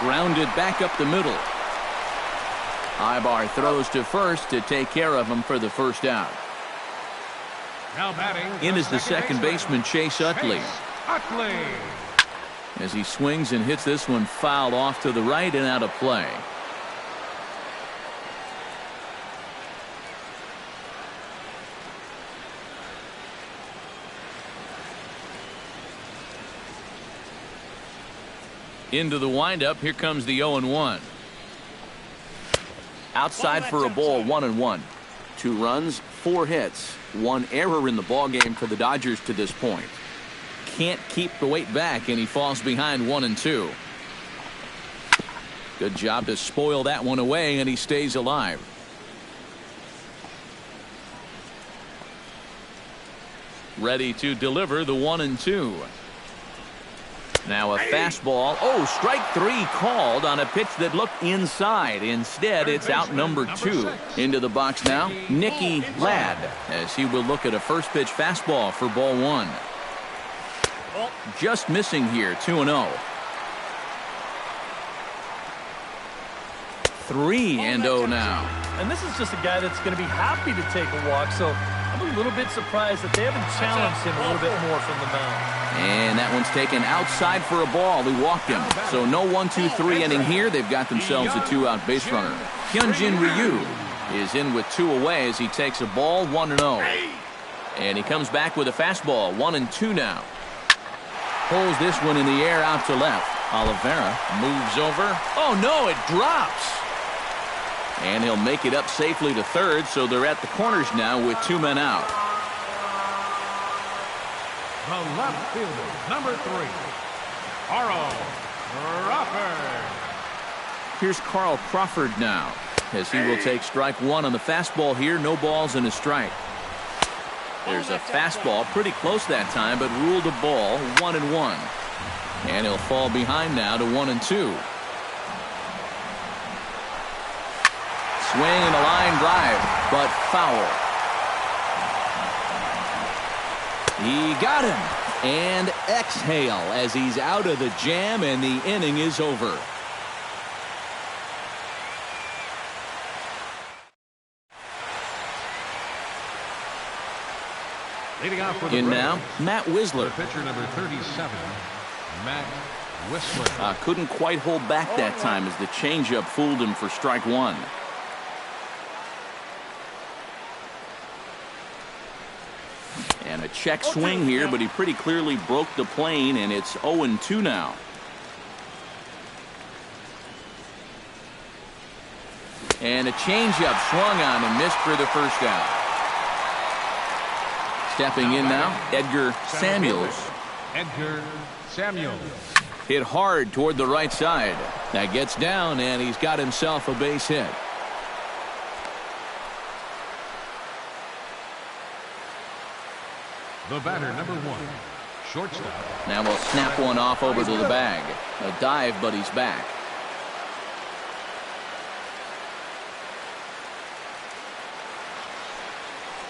Grounded back up the middle. Ibar throws to first to take care of him for the first out. Now batting. In is the second baseman, Chase Utley. Utley. As he swings and hits this one fouled off to the right and out of play. Into the windup, here comes the 0-1. Outside for a ball, 1-1. 2 runs, 4 hits, 1 error in the ballgame for the Dodgers to this point. Can't keep the weight back, and he falls behind 1-2. Good job to spoil that one away, and he stays alive. Ready to deliver the 1-2. Now a fastball. Oh, strike 3 called on a pitch that looked inside. Instead, it's out number 2. Into the box now, Nicky Ladd, as he will look at a first pitch fastball for ball 1. Just missing here, 2-0. 3-0 now. And this is just a guy that's going to be happy to take a walk, so I'm a little bit surprised that they haven't challenged him a little bit more from the mound. And that one's taken outside for a ball. He walked him. So no 1-2-3 inning here. They've got themselves a 2-out base runner. Hyunjin Ryu is in with 2 away as he takes a ball, 1-0. And he comes back with a fastball, 1-2 now. Pulls this one in the air out to left. Oliveira moves over. Oh, no, it drops. And he'll make it up safely to third, so they're at the corners now with 2 men out. The left fielder, number 3, Carl Crawford. Here's Carl Crawford now, as he will take strike 1 on the fastball here. No balls and a strike. There's a fastball pretty close that time, but ruled a ball, 1-1. And he'll fall behind now to 1-2. swing and a line drive, but foul. He got him. And exhale as he's out of the jam, and the inning is over. Leading off for the In Braves, now, Matt Wisler. the pitcher number 37, Matt Wisler. Couldn't quite hold back that time as the changeup fooled him for strike one. And a check swing here, but he pretty clearly broke the plane, and it's 0-2 now. And a changeup swung on and missed for the first out. Stepping in now, Edgar Samuels. Edgar Samuels. Hit hard toward the right side. That gets down, and he's got himself a base hit. The batter, number 1, shortstop. Now we'll snap one off over to the bag. A dive, but he's back.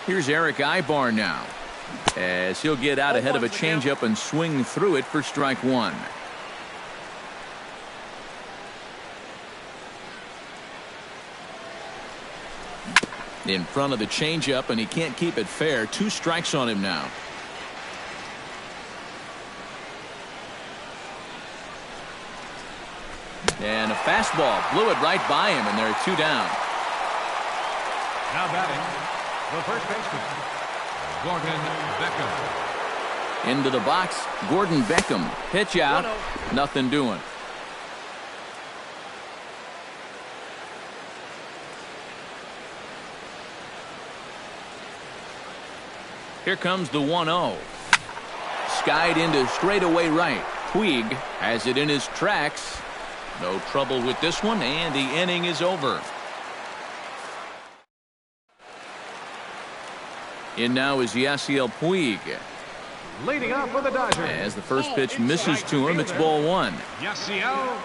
Here's Eric Ibar now, as he'll get out ahead of a changeup and swing through it for strike one. In front of the changeup, and he can't keep it fair. 2 strikes on him now. And a fastball blew it right by him, and there are 2 down. Now batting, the first baseman, Gordon Beckham. Into the box, Gordon Beckham. Pitch out, nothing doing. Here comes the 1-0. Skied into straightaway right. Puig has it in his tracks. No trouble with this one, and the inning is over. In now is Yasiel Puig. Leading off for the Dodgers. As the first pitch misses to him, it's ball 1. Yasiel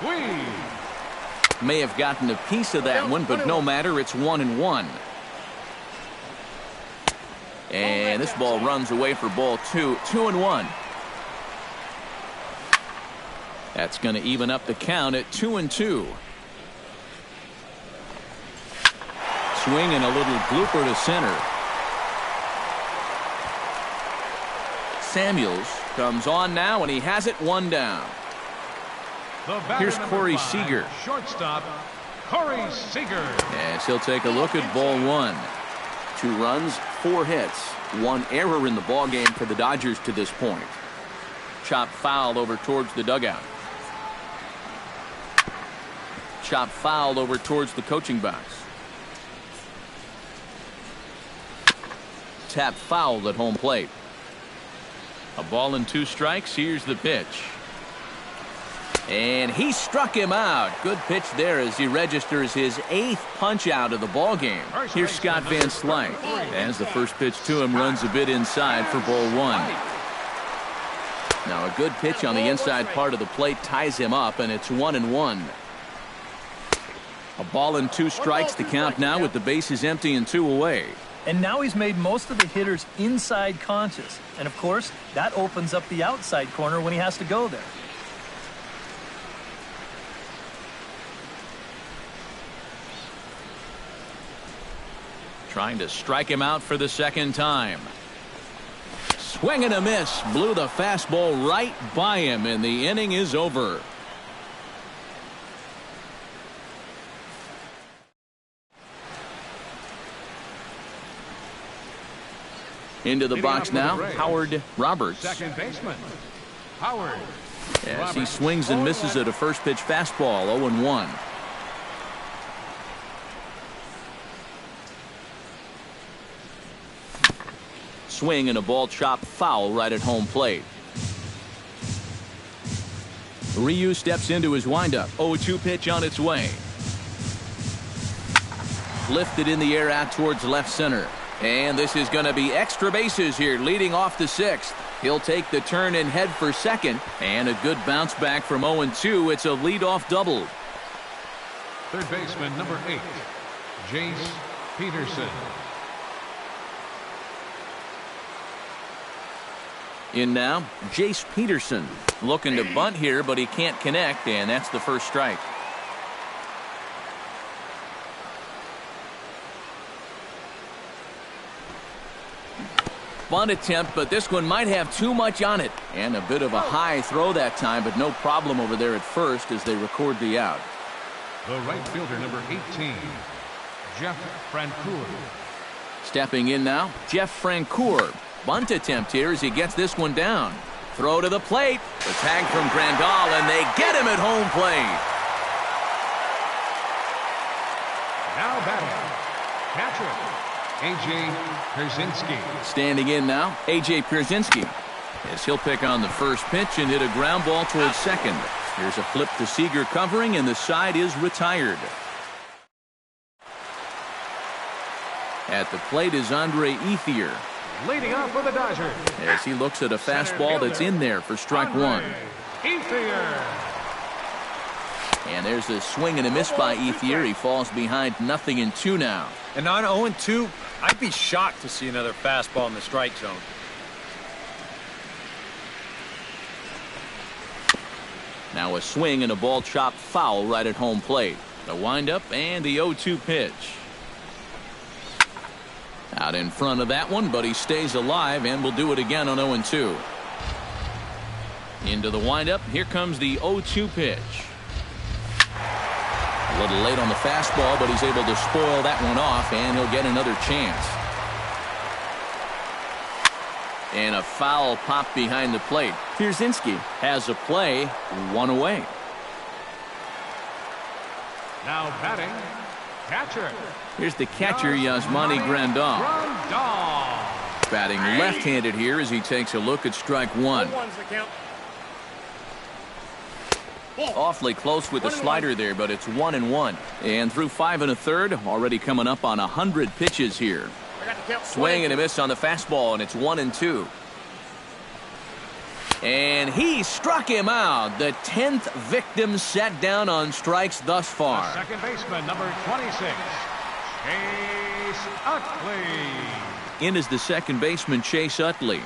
Puig. May have gotten a piece of that one, but no matter, it's 1-1. And this ball runs away for ball 2. 2-1. That's going to even up the count at 2-2. Swing and a little blooper to center. Samuels comes on now, and he has it 1 down. Here's Corey Seager. Shortstop, Corey Seager. As he'll take a look at ball 1. 2 runs, 4 hits, 1 error in the ballgame for the Dodgers to this point. Chop foul over towards the dugout. Chop foul over towards the coaching box. Tap fouled at home plate. A ball and 2 strikes. Here's the pitch. And he struck him out. Good pitch there as he registers his 8th punch out of the ball game. Here's Scott Van Slyke as the first pitch to him runs a bit inside for ball 1. Now a good pitch on the inside part of the plate ties him up, and it's 1-1. A ball and 2 strikes to count now with the bases empty and 2 away. And now he's made most of the hitters inside conscious. And of course, that opens up the outside corner when he has to go there. Trying to strike him out for the second time. Swing and a miss. Blew the fastball right by him, and the inning is over. Into the box now, Howard Roberts. Second baseman, Howard. As he swings and misses at a first pitch fastball, 0-1. Swing and a ball chopped foul right at home plate. Ryu steps into his windup. 0-2 pitch on its way. Lifted in the air out towards left center. And this is going to be extra bases here leading off the 6th. He'll take the turn and head for second. And a good bounce back from 0-2. It's a leadoff double. Third baseman, number 8, Jace Peterson. In now, Jace Peterson. Looking to bunt here, but he can't connect, and that's the first strike. Bunt attempt, but this one might have too much on it. And a bit of a high throw that time, but no problem over there at first as they record the out. The right fielder, number 18, Jeff Francoeur. Stepping in now, Jeff Francoeur. Bunt attempt here as he gets this one down. Throw to the plate. The tag from Grandal, and they get him at home plate. Now batting, catcher, A.J. Pierzynski. Standing in now, A.J. Pierzynski. As he'll pick on the first pitch and hit a ground ball towards second. Here's a flip to Seager covering, and the side is retired. At the plate is Andre Ethier. Leading off for the Dodgers, as he looks at a fastball that's in there for strike one. Ethier. And there's a swing and a miss by Ethier. He falls behind 0-2 now. And on 0-2, I'd be shocked to see another fastball in the strike zone. Now a swing and a ball chopped foul right at home plate. The windup and the 0-2 pitch. Out in front of that one, but he stays alive and will do it again on 0-2. Into the windup. Here comes the 0-2 pitch. A little late on the fastball, but he's able to spoil that one off, and he'll get another chance. And a foul pop behind the plate. Pierzynski has a play, one away. Now batting, catcher. Here's the catcher, Yasmani Grandal. Batting left-handed here as he takes a look at strike one. Awfully close with the slider there, but it's 1-1. And through 5 1/3, already coming up on 100 pitches here. Swing and a miss on the fastball, and it's 1-2. And he struck him out. The 10th victim set down on strikes thus far. The second baseman, number 26, Chase Utley. In is the second baseman, Chase Utley.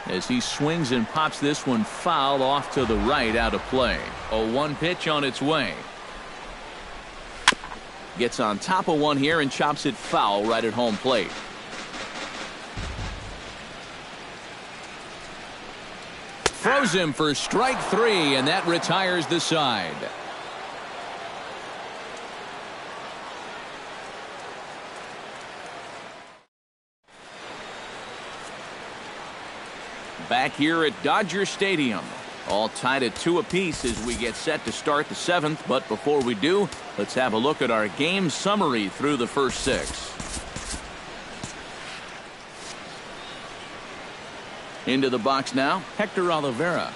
As he swings and pops this one foul off to the right, out of play. 0-1 pitch on its way. Gets on top of one here and chops it foul right at home plate. Throws him for strike three, and that retires the side. Back here at Dodger Stadium. All tied at 2 apiece as we get set to start the 7th. But before we do, let's have a look at our game summary through the first 6. Into the box now, Hector Oliveira.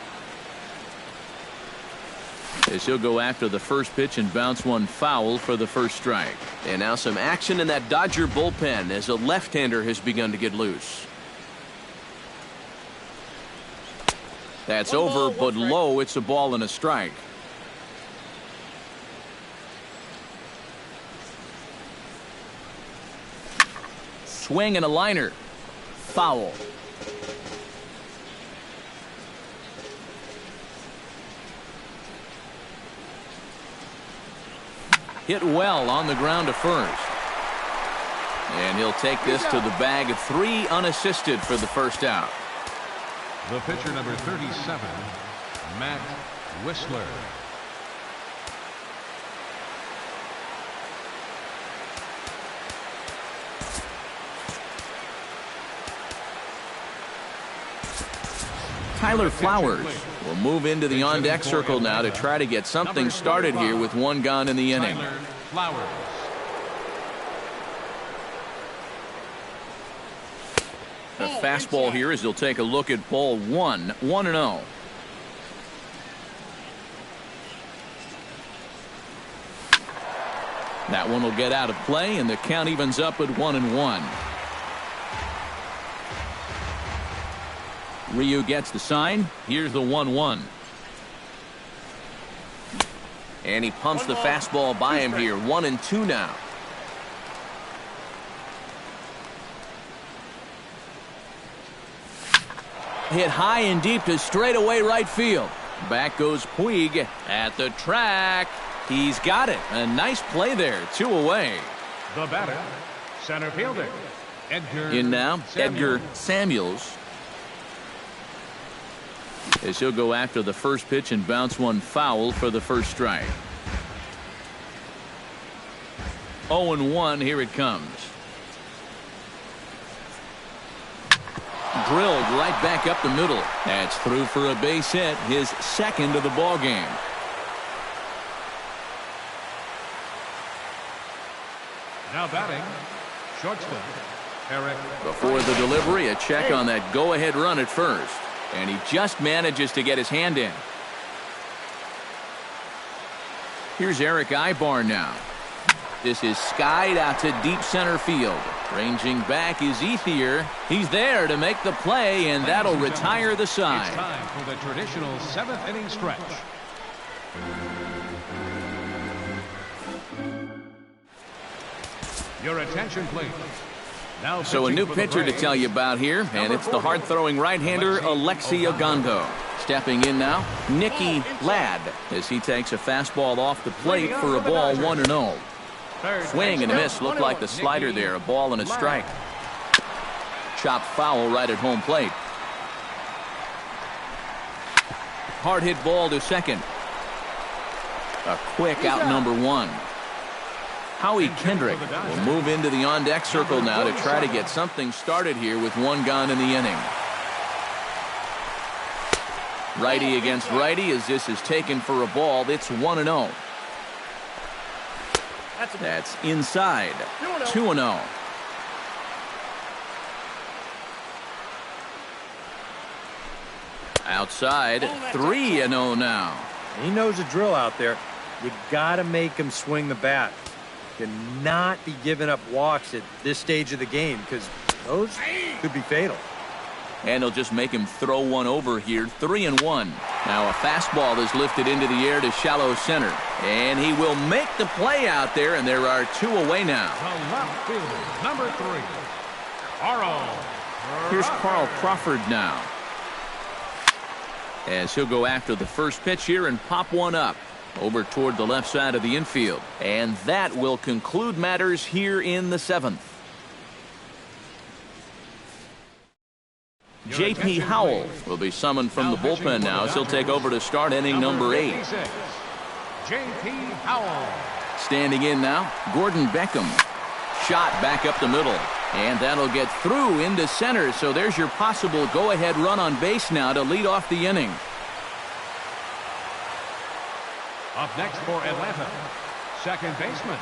As he'll go after the first pitch and bounce one foul for the first strike. And now some action in that Dodger bullpen as a left-hander has begun to get loose. That's over, but low. It's a ball and a strike. Swing and a liner. Foul. Hit well on the ground to first. And he'll take this to the bag of 3 unassisted for the first out. The pitcher, number 37, Matt Whistler. Tyler Flowers will move into the on-deck circle now to try to get something started here with 1 gone in the inning. Tyler Flowers. A fastball here as he'll take a look at ball 1, 1-0. That one will get out of play, and the count evens up at 1-1. Ryu gets the sign. Here's the 1-1. And he pumps the fastball by him here. 1-2 now. Hit high and deep to straightaway right field. Back goes Puig at the track. He's got it. A nice play there. 2 away. The batter, center fielder, Edgar. In now, Samuels. Edgar Samuels. As he'll go after the first pitch and bounce one foul for the first strike. 0-1, here it comes. Drilled right back up the middle. That's through for a base hit, his second of the ball game. Now batting, shortstop, Eric. Before the delivery, a check on that go-ahead run at first. And he just manages to get his hand in. Here's Eric Ibar now. This is skied out to deep center field. Ranging back is Ethier. He's there to make the play, and that'll retire the side. It's time for the traditional 7th inning stretch. Your attention, please. Now So a new pitching for the pitcher to Braves, tell you about here, and it's the hard-throwing right-hander Alexi Ogando. Stepping in now, Nicky Ladd, as he takes a fastball off the plate for a ball 1-0. Swing and a miss. Looked like the slider there. A ball and a strike. Chopped foul right at home plate. Hard hit ball to second. A quick out number 1. Howie Kendrick will move into the on-deck circle now to try to get something started here with 1 gone in the inning. Righty against righty as this is taken for a ball. It's 1-0. That's inside. 2-0. Outside. 3-0 now. He knows the drill out there. You got to make him swing the bat. Cannot be giving up walks at this stage of the game because those could be fatal. And he'll just make him throw one over here. 3-1. Now a fastball is lifted into the air to shallow center. And he will make the play out there, and there are 2 away now. the left fielder, number 3, Carl. Here's Carl Crawford now. As he'll go after the first pitch here and pop one up over toward the left side of the infield. And that will conclude matters here in the 7th. J.P. Howell will be summoned from the bullpen now as he'll take over to start inning number 8. J.P. Howell. Standing in now, Gordon Beckham. Shot back up the middle. And that'll get through into center. So there's your possible go-ahead run on base now to lead off the inning. Up next for Atlanta, second baseman,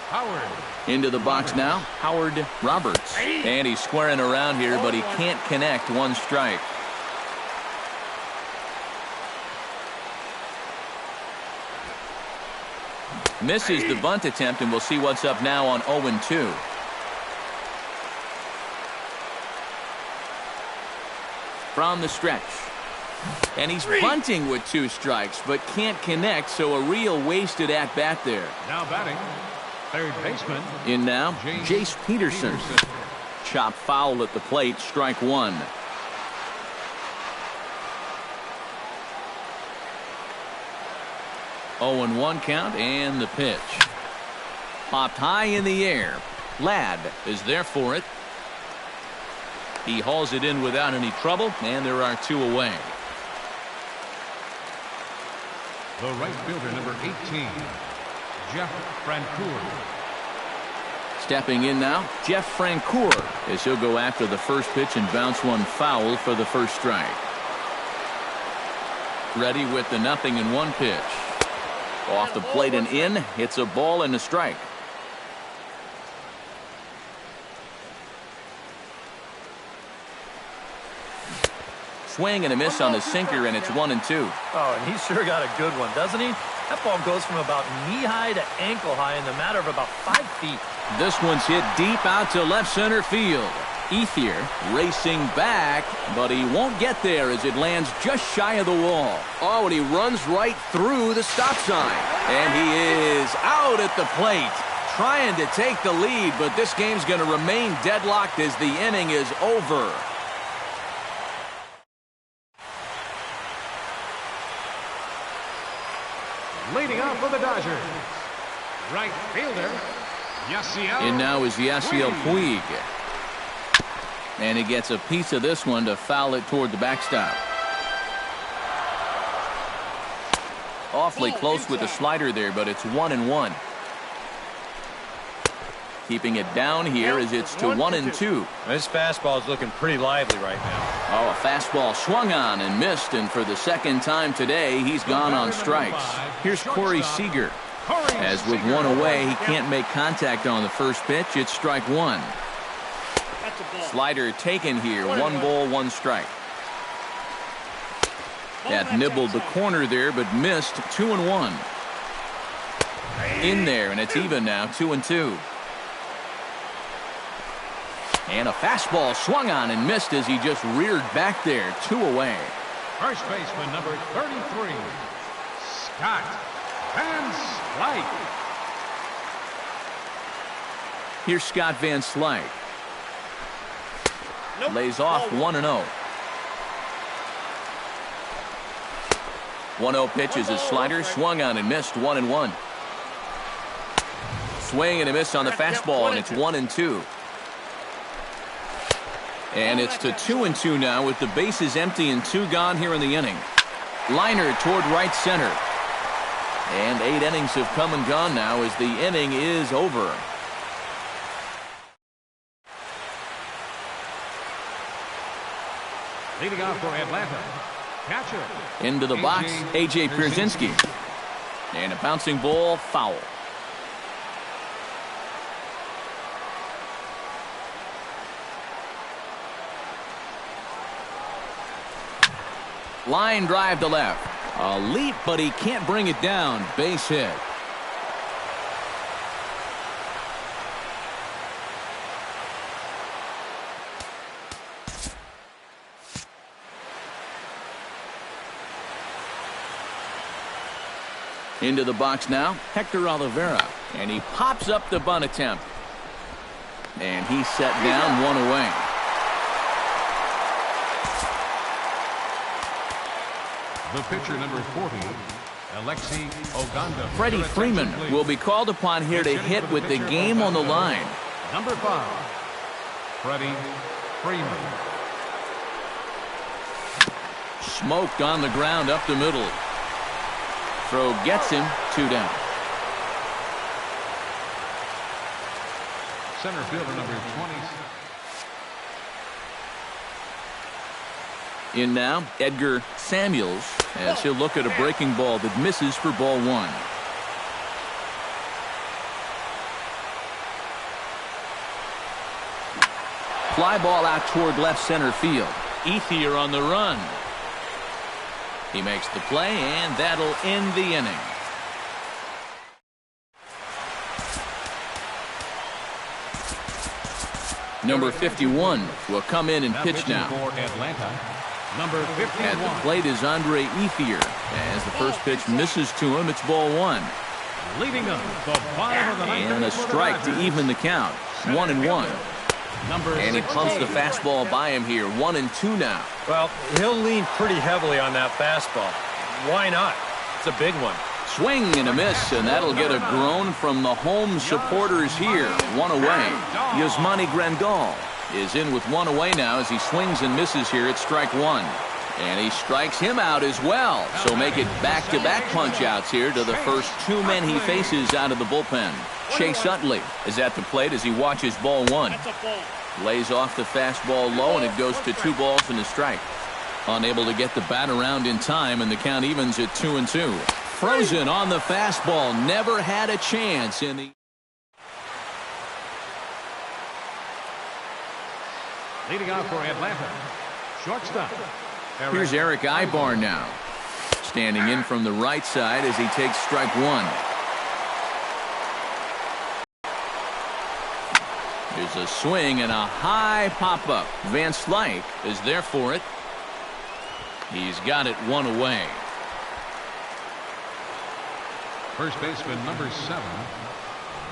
Howard. Into the box now, Howard Roberts. And he's squaring around here, but he can't connect. 1 strike. Misses the bunt attempt, and we'll see what's up now on 0-2. From the stretch. And he's bunting with 2 strikes, but can't connect, so a real wasted at-bat there. Now batting, third baseman. In now, Jace Peterson. Chop foul at the plate, strike 1. Oh, 0-1 count, and the pitch. Popped high in the air. Ladd is there for it. He hauls it in without any trouble, and there are 2 away. The right fielder, number 18, Jeff Francoeur. Stepping in now, Jeff Francoeur, as he'll go after the first pitch and bounce one foul for the first strike. Ready with the 0-1 pitch. Off the plate and in. It's a ball and a strike. Swing and a miss on the sinker, and it's 1-2. Oh, and he sure got a good one, doesn't he? That ball goes from about knee-high to ankle-high in the matter of about 5 feet. This one's hit deep out to left center field. Ethier racing back, but he won't get there as it lands just shy of the wall. Oh, and he runs right through the stop sign. And he is out at the plate, trying to take the lead, but this game's going to remain deadlocked as the inning is over. Leading off for the Dodgers, right fielder, Yasiel. And now is Yasiel Puig. And he gets a piece of this one to foul it toward the backstop. Awfully close with the slider there, but it's 1-1. Keeping it down here as it's to 1-2. This fastball is looking pretty lively right now. Oh, a fastball swung on and missed, and for the second time today, he's gone on strikes. Here's Corey Seager. As with one away, he can't make contact on the first pitch. It's strike one. Slider taken here. 1 ball, 1 strike. That nibbled the corner there, but missed. 2-1. In there, and it's even now. 2-2. And a fastball swung on and missed as he just reared back there. 2 away. First baseman number 33, Scott Van Slyke. Here's Scott Van Slyke. Lays off 1-0. 1-0 pitch is a slider, swung on and missed. 1-1. Swing and a miss on the fastball, and it's 1-2. And it's to 2-2 now with the bases empty and 2 gone here in the inning. Liner toward right center. And 8 innings have come and gone now as the inning is over. Leading off for Atlanta, catcher. Into the box, A.J. Pierzynski. And a bouncing ball, foul. Line drive to left. A leap, but he can't bring it down. Base hit. Into the box now, Hector Oliveira. And he pops up the bunt attempt. And he's set down, 1 away. The pitcher number 40, Alexi Oganda. Freddie Freeman will be called upon here to hit with the game on the line. Number 5, Freddie Freeman. Smoked on the ground up the middle. Throw gets him, 2 down. Center fielder number 20. In now, Edgar Samuels, as he'll look at a breaking ball that misses for ball 1. Fly ball out toward left center field. Ethier on the run. He makes the play, and that'll end the inning. Number 51 will come in and pitch now. For Atlanta, number 51. At the plate is Andre Ethier. As the first pitch misses to him, it's ball 1. Leading up the bottom of the ninth. And a strike to even the count. 1-1. And he pumps the fastball by him here. 1-2 now. Well, he'll lean pretty heavily on that fastball. Why not? It's a big one. Swing and a miss, and that'll get a groan from the home supporters here. 1 away. Yasmani Grandal is in with 1 away now as he swings and misses here at strike 1. And he strikes him out as well. So make it back-to-back punch-outs here to the first 2 men he faces out of the bullpen. Chase Utley is at the plate as he watches ball 1. Lays off the fastball low, and it goes to 2 balls and a strike. Unable to get the bat around in time, and the count evens at 2-2. Frozen on the fastball. Never had a chance in the... Leading off for Atlanta, shortstop. Here's Eric Ibar now. Standing in from the right side as he takes strike 1. Here's a swing and a high pop-up. Van Slyke is there for it. He's got it one away. First baseman number 7,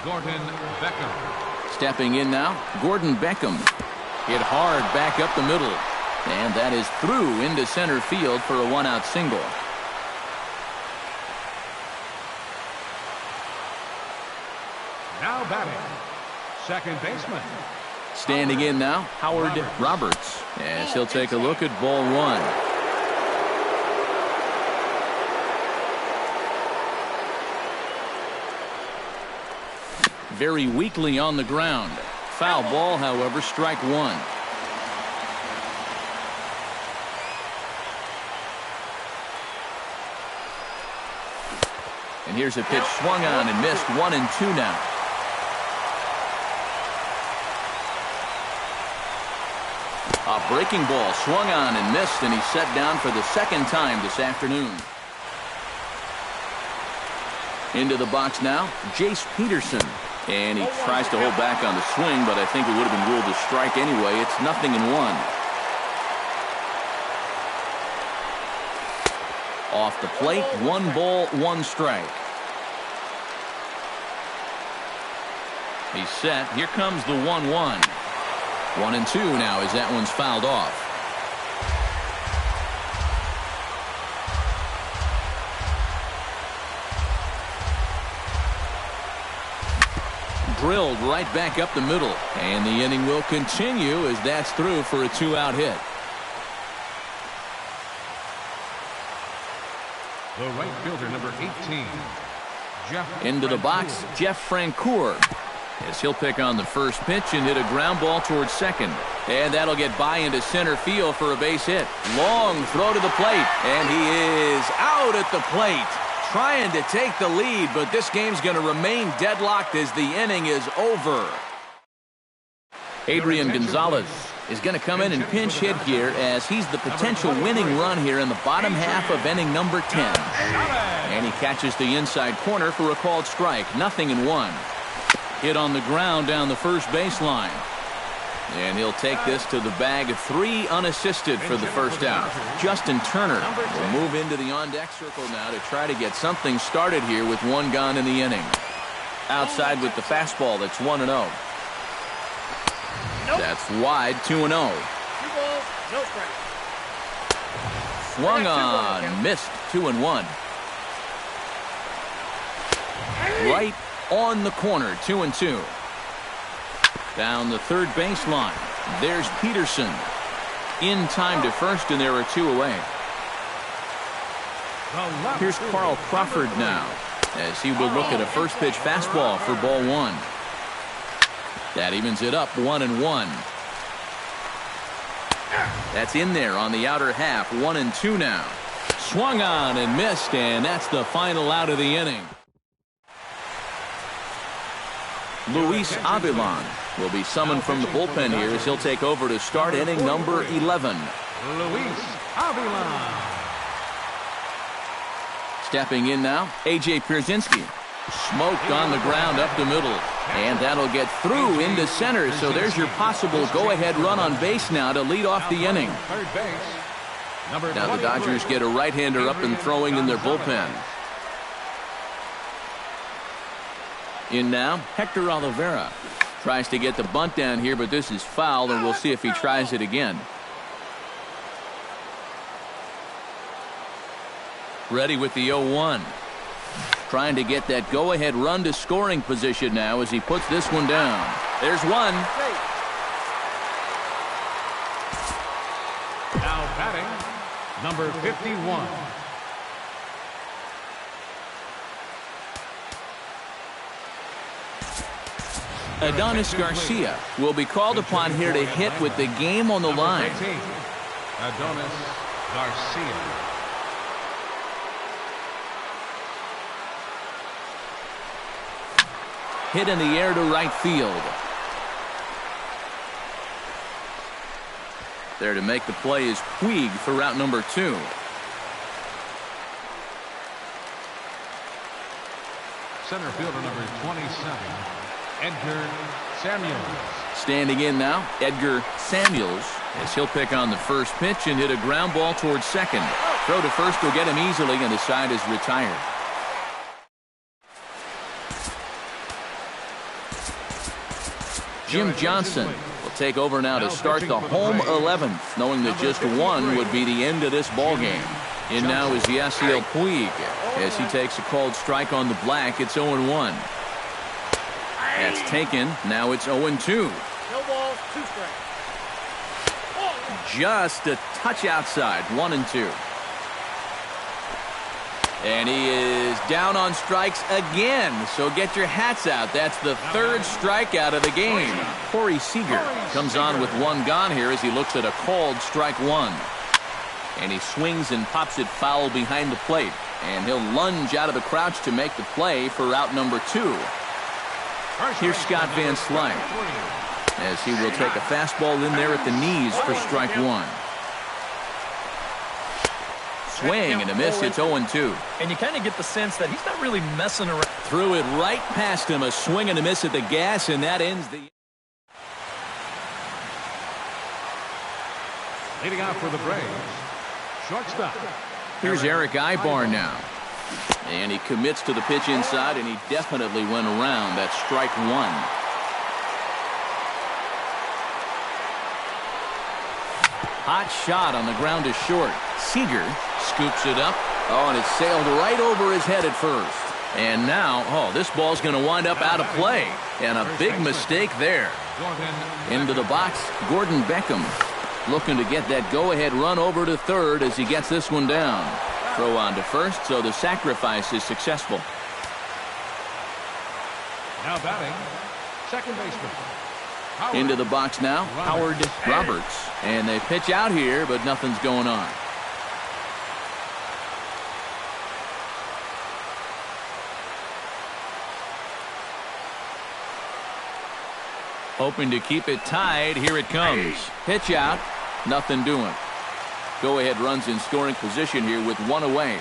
Gordon Beckham. Stepping in now, Gordon Beckham. Hit hard back up the middle. And that is through into center field for a one-out single. Now batting, second baseman. Standing in now, Howard Roberts, as he'll take a look at ball one. Very weakly on the ground. Foul ball, however, strike one. And here's a pitch swung on and missed. 1-2 now. A breaking ball swung on and missed, and he's set down for the second time this afternoon. Into the box now, Jace Peterson. And he tries to hold back on the swing, but I think it would have been ruled a strike anyway. It's 0-1. Off the plate, 1 ball, 1 strike. He's set. Here comes the 1-1. 1-2 now as that one's fouled off. Drilled right back up the middle. And the inning will continue as that's through for a 2-out hit. The right fielder, number 18, Jeff. Into the box, Jeff Francoeur. As he'll pick on the first pitch and hit a ground ball towards second. And that'll get by into center field for a base hit. Long throw to the plate. And he is out at the plate. Trying to take the lead, but this game's going to remain deadlocked as the inning is over. Adrian Gonzalez is going to come in and pinch hit here as he's the potential winning run here in the bottom half of inning number 10. And he catches the inside corner for a called strike. 0-1. Hit on the ground down the first baseline. And he'll take this to the bag of 3 unassisted for the first out. Justin Turner will move into the on-deck circle now to try to get something started here with 1 gone in the inning. Outside with the fastball, that's 1-0. That's wide, 2-0. 2 balls, no strikes. Swung on, missed, 2-1. Right on the corner, 2-2. Down the third baseline. There's Peterson. In time to first, and there are 2 away. Here's Carl Crawford now, as he will look at a first pitch fastball for ball 1. That evens it up, 1-1. That's in there on the outer half, 1-2 now. Swung on and missed, and that's the final out of the inning. Luis Avilan will be summoned from the bullpen here as he'll take over to start inning number 11. Luis Avila. Stepping in now, A.J. Pierzynski. Smoked on the ground up the middle. And that'll get through into center, so there's your possible go-ahead run on base now to lead off the inning. Third base. Now the Dodgers get a right-hander up and throwing in their bullpen. In now, Hector Olivera. Tries to get the bunt down here, but this is foul, and we'll see if he tries it again. Ready with the 0-1. Trying to get that go-ahead run to scoring position now as he puts this one down. There's one. Now batting, number 51. Adonis Garcia will be called upon here to hit with the game on the line. Adonis Garcia. Hit in the air to right field. There to make the play is Puig for route number 2. Center fielder number 27, Edgar Samuels. Standing in now, Edgar Samuels, as he'll pick on the first pitch and hit a ground ball towards second. Throw to first will get him easily, and the side is retired. Jim Johnson will take over now to start the home 11th, knowing that just one would be the end of this ball game. In now is Yasiel Puig as he takes a called strike on the black. It's 0-1. That's taken. Now it's 0-2. No balls, 2 strikes. Just a touch outside. 1-2. And he is down on strikes again. So get your hats out. That's the 3rd strikeout of the game. Corey Seager comes on with 1 gone here as he looks at a called strike 1. And he swings and pops it foul behind the plate. And he'll lunge out of the crouch to make the play for out number 2. Here's Scott Van Slyke as he will take a fastball in there at the knees for strike 1. Swing and a miss. It's 0-2. And you kind of get the sense that he's not really messing around. Threw it right past him. A swing and a miss at the gas, and that ends the... Leading off for the Braves, shortstop. Here's Eric Ibar now. And he commits to the pitch inside, and he definitely went around. That's strike 1. Hot shot on the ground to short. Seager scoops it up. Oh, and it sailed right over his head at first. And now, this ball's going to wind up out of play. And a big mistake there. Into the box, Gordon Beckham looking to get that go-ahead run over to third as he gets this one down. Throw on to first, so the sacrifice is successful. Now batting, second baseman. Into the box now, Howard Roberts. And they pitch out here, but nothing's going on. Hoping to keep it tied. Here it comes. Pitch out. Nothing doing. Go-ahead runs in scoring position here with 1 away.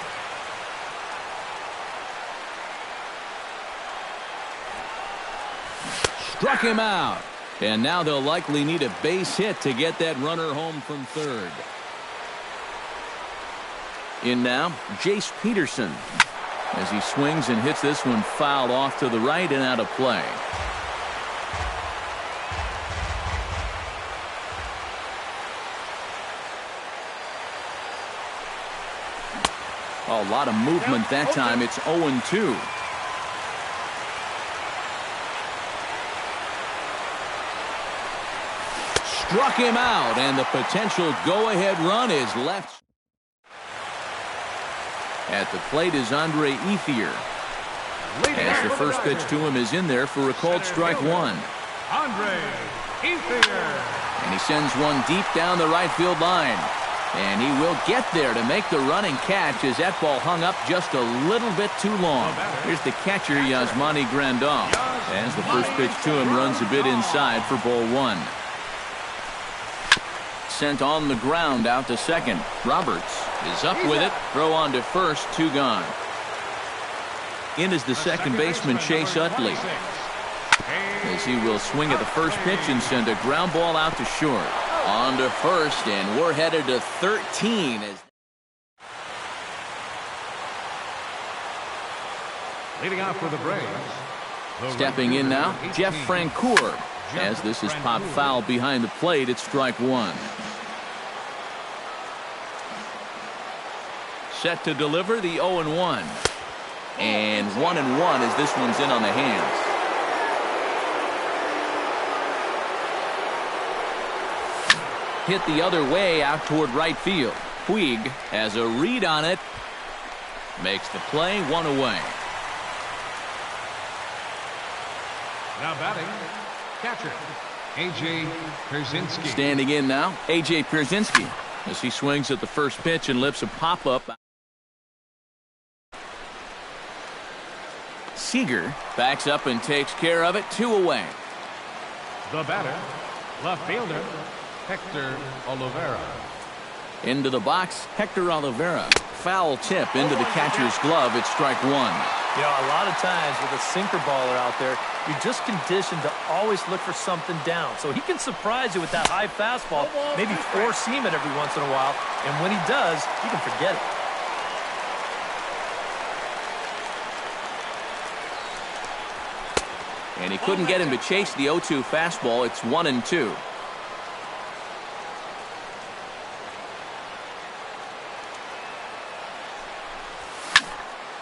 Struck him out. And now they'll likely need a base hit to get that runner home from third. In now, Jace Peterson as he swings and hits this one fouled off to the right and out of play. A lot of movement that time. It's 0-2. Struck him out, and the potential go-ahead run is left. At the plate is Andre Ethier. As the first pitch to him is in there for a called strike 1. Andre Ethier. And he sends one deep down the right field line. And he will get there to make the running catch as that ball hung up just a little bit too long. Here's the catcher, Yasmani Grandal. As the first pitch to him runs a bit inside for ball 1. Sent on the ground out to second. Roberts is up with it. Throw on to first. 2 gone. In is the second baseman, Chase Utley. As he will swing at the first pitch and send a ground ball out to short. On to first, and we're headed to 13. Leading off for the Braves. Stepping in now, Jeff Francoeur. As this is popped foul behind the plate, it's strike 1. Set to deliver the 0-1. And 1-1 as this one's in on the hands. Hit the other way out toward right field. Puig has a read on it. Makes the play. 1 away. Now batting, catcher, A.J. Pierzynski. Standing in now, A.J. Pierzynski as he swings at the first pitch and lifts a pop-up. Seager backs up and takes care of it. 2 away. The batter, left fielder, Hector Olivera. Into the box, Hector Olivera. Foul tip into the catcher's glove. It's strike 1. You know, a lot of of times with a sinker baller out there, you're just conditioned to always look for something down. So he can surprise you with that high fastball, maybe four-seam it every once in a while. And when he does, you can forget it. And he couldn't get him to chase the 0-2 fastball. It's 1-2.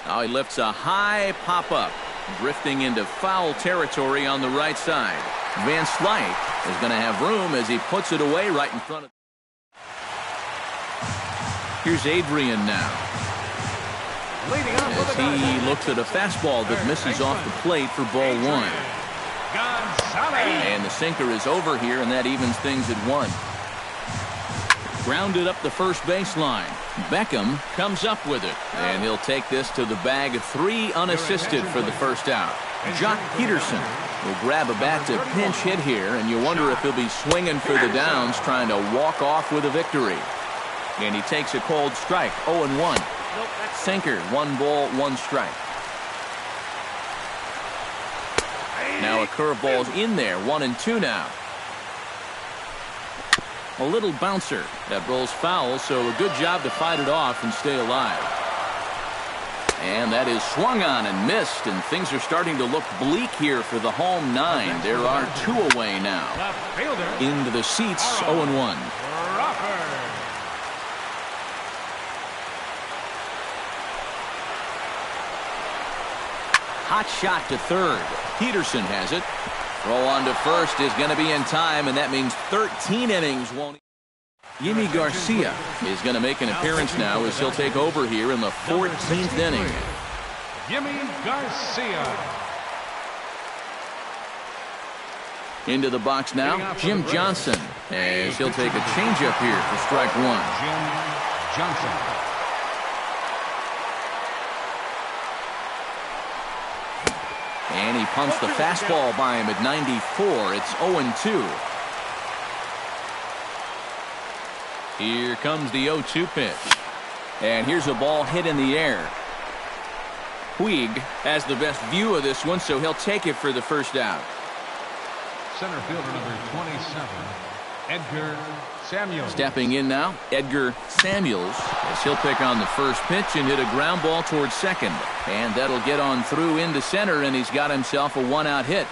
Now he lifts a high pop-up, drifting into foul territory on the right side. Van Slyke is going to have room as he puts it away right in front of. Here's Adrian now. As he looks at a fastball that misses off the plate for ball one. And the sinker is over here, and that evens things at 1. Grounded up the first baseline. Beckham comes up with it, and he'll take this to the bag of 3 unassisted for the first out. Jock Peterson will grab a bat to pinch hit here, and you wonder if he'll be swinging for the downs, trying to walk off with a victory. And he takes a cold strike, 0-1. Sinker, 1 ball, 1 strike. Now a curveball's in there, 1-2 now. A little bouncer that rolls foul, so a good job to fight it off and stay alive. And that is swung on and missed, and things are starting to look bleak here for the home 9. There are 2 away now. Into the seats, 0-1. Hot shot to third. Peterson has it. Throw on to first is going to be in time, and that means 13 innings won't. Yimi Garcia is going to make an appearance now as he'll take over here in the 14th inning. Yimi Garcia. Into the box now, Jim Johnson, as he'll take a changeup here for strike 1. Jim Johnson. And he pumps the fastball by him at 94. It's 0-2. Here comes the 0-2 pitch. And here's a ball hit in the air. Puig has the best view of this one, so he'll take it for the first out. Center fielder number 27, Edgar Samuels. Stepping in now, Edgar Samuels, as he'll pick on the first pitch and hit a ground ball towards second. And that'll get on through into center, and he's got himself a 1-out hit.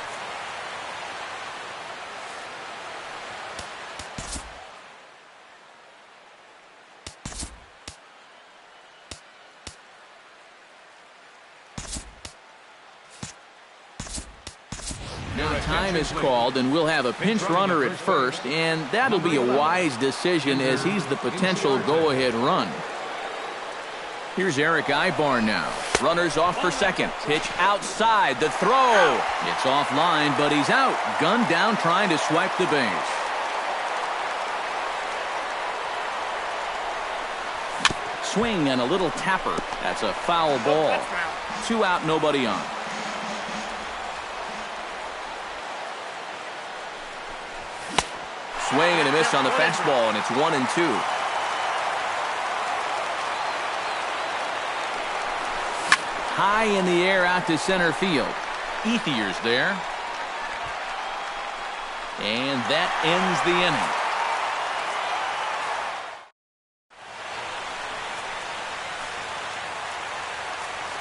Now time is called, and we'll have a pinch runner at first, and that'll be a wise decision as he's the potential go-ahead run. Here's Eric Ibar now. Runners off for second. Pitch outside. The throw. It's offline, but he's out. Gunned down trying to swipe the base. Swing and a little tapper. That's a foul ball. 2 out, nobody on. Swing and a miss on the fastball, and it's 1-2. High in the air out to center field. Ethier's there. And that ends the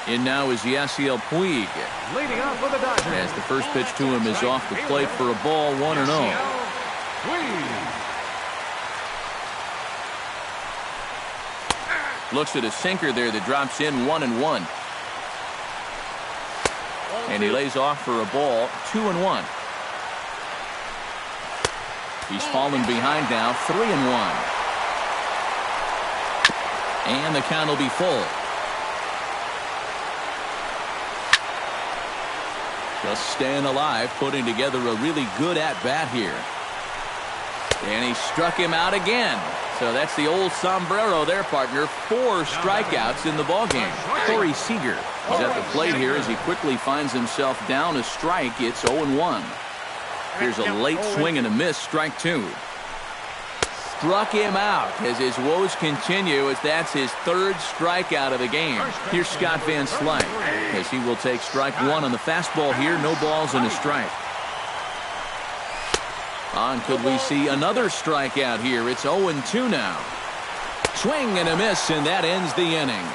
inning. In now is Yasiel Puig. Leading off for the Dodgers. As the first pitch to him is off the plate for a ball, 1-0. Looks at a sinker there that drops in, 1-1. And he lays off for a ball, 2-1. He's fallen behind now, 3-1. And the count will be full. Just staying alive, putting together a really good at-bat here. And he struck him out again. So that's the old sombrero there, partner. 4 strikeouts in the ballgame. Corey Seager is at the plate here as he quickly finds himself down a strike. It's 0-1. Here's a late swing and a miss, strike 2. struck him out as his woes continue, as that's his third strikeout of the game. Here's Scott Van Slyke as he will take strike one on the fastball here. No balls and a strike. On could we see another strikeout here? It's 0-2 now. Swing and a miss, and that ends the inning.